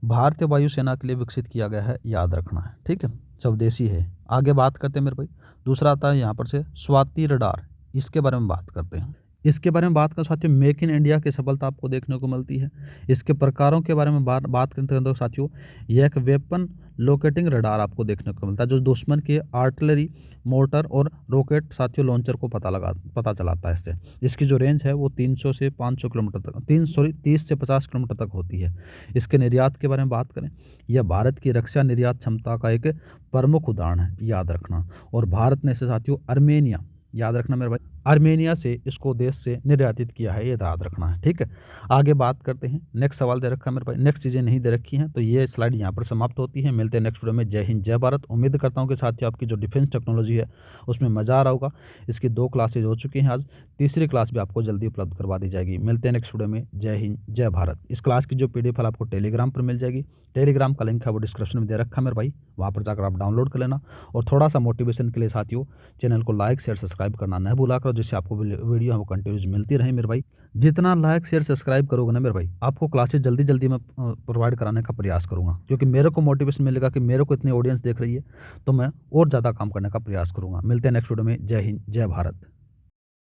भारतीय वायुसेना के लिए विकसित किया गया है, याद रखना है, ठीक है। स्वदेशी है। आगे बात करते हैं मेरे भाई दूसरा आता है यहाँ पर से स्वाति रडार। इसके बारे में बात करते हैं। इसके बारे में बात करें साथियों मेक इन इंडिया की सफलता आपको देखने को मिलती है। इसके प्रकारों के बारे में बात करते हैं तो साथियों यह एक वेपन लोकेटिंग रडार आपको देखने को मिलता है जो दुश्मन के आर्टिलरी मोर्टर और रॉकेट साथियों लॉन्चर को पता चलाता है इससे। इसकी जो रेंज है वो 300 से 500 किलोमीटर तक 30 से 50 किलोमीटर तक होती है। इसके निर्यात के बारे में बात करें, यह भारत की रक्षा निर्यात क्षमता का एक प्रमुख उदाहरण है, याद रखना। और भारत ने इसे साथियों आर्मेनिया, याद रखना मेरे भाई, आर्मेनिया से इसको देश से निर्यातित किया है, ये याद रखना है, ठीक है। आगे बात करते हैं। नेक्स्ट सवाल दे रखा है मेरे भाई, नेक्स्ट चीज़ें नहीं दे रखी हैं तो ये स्लाइड यहाँ पर समाप्त होती है। मिलते हैं नेक्स्ट वीडियो में। जय हिंद जय भारत। उम्मीद करता हूँ कि साथियों आपकी जो डिफेंस टेक्नोलॉजी है उसमें मज़ा आ रहा होगा। इसकी 2 क्लासेज हो चुकी हैं, आज तीसरी क्लास भी आपको जल्दी उपलब्ध करवा दी जाएगी। मिलते हैं नेक्स्ट वीडियो में। जय हिंद जय भारत। इस क्लास की जो PDF फाइल आपको टेलीग्राम पर मिल जाएगी। टेलीग्राम का लिंक है वो डिस्क्रिप्शन में दे रखा है मेरे भाई, वहाँ पर जाकर आप डाउनलोड कर लेना। और थोड़ा सा मोटिवेशन के लिए साथियों चैनल को लाइक शेयर सब्सक्राइब करना न भूला करो, जिससे आपको वीडियो है वो कंटिन्यूज मिलती रहे मेरे भाई। जितना लाइक शेयर सब्सक्राइब करोगे ना मेरे भाई, आपको क्लासेस जल्दी मैं प्रोवाइड कराने का प्रयास करूँगा, क्योंकि मेरे को मोटिवेशन मिलेगा कि मेरे को इतनी ऑडियंस देख रही है तो मैं और ज़्यादा काम करने का प्रयास करूँगा। मिलते हैं नेक्स्ट वीडियो में। जय हिंद जय भारत।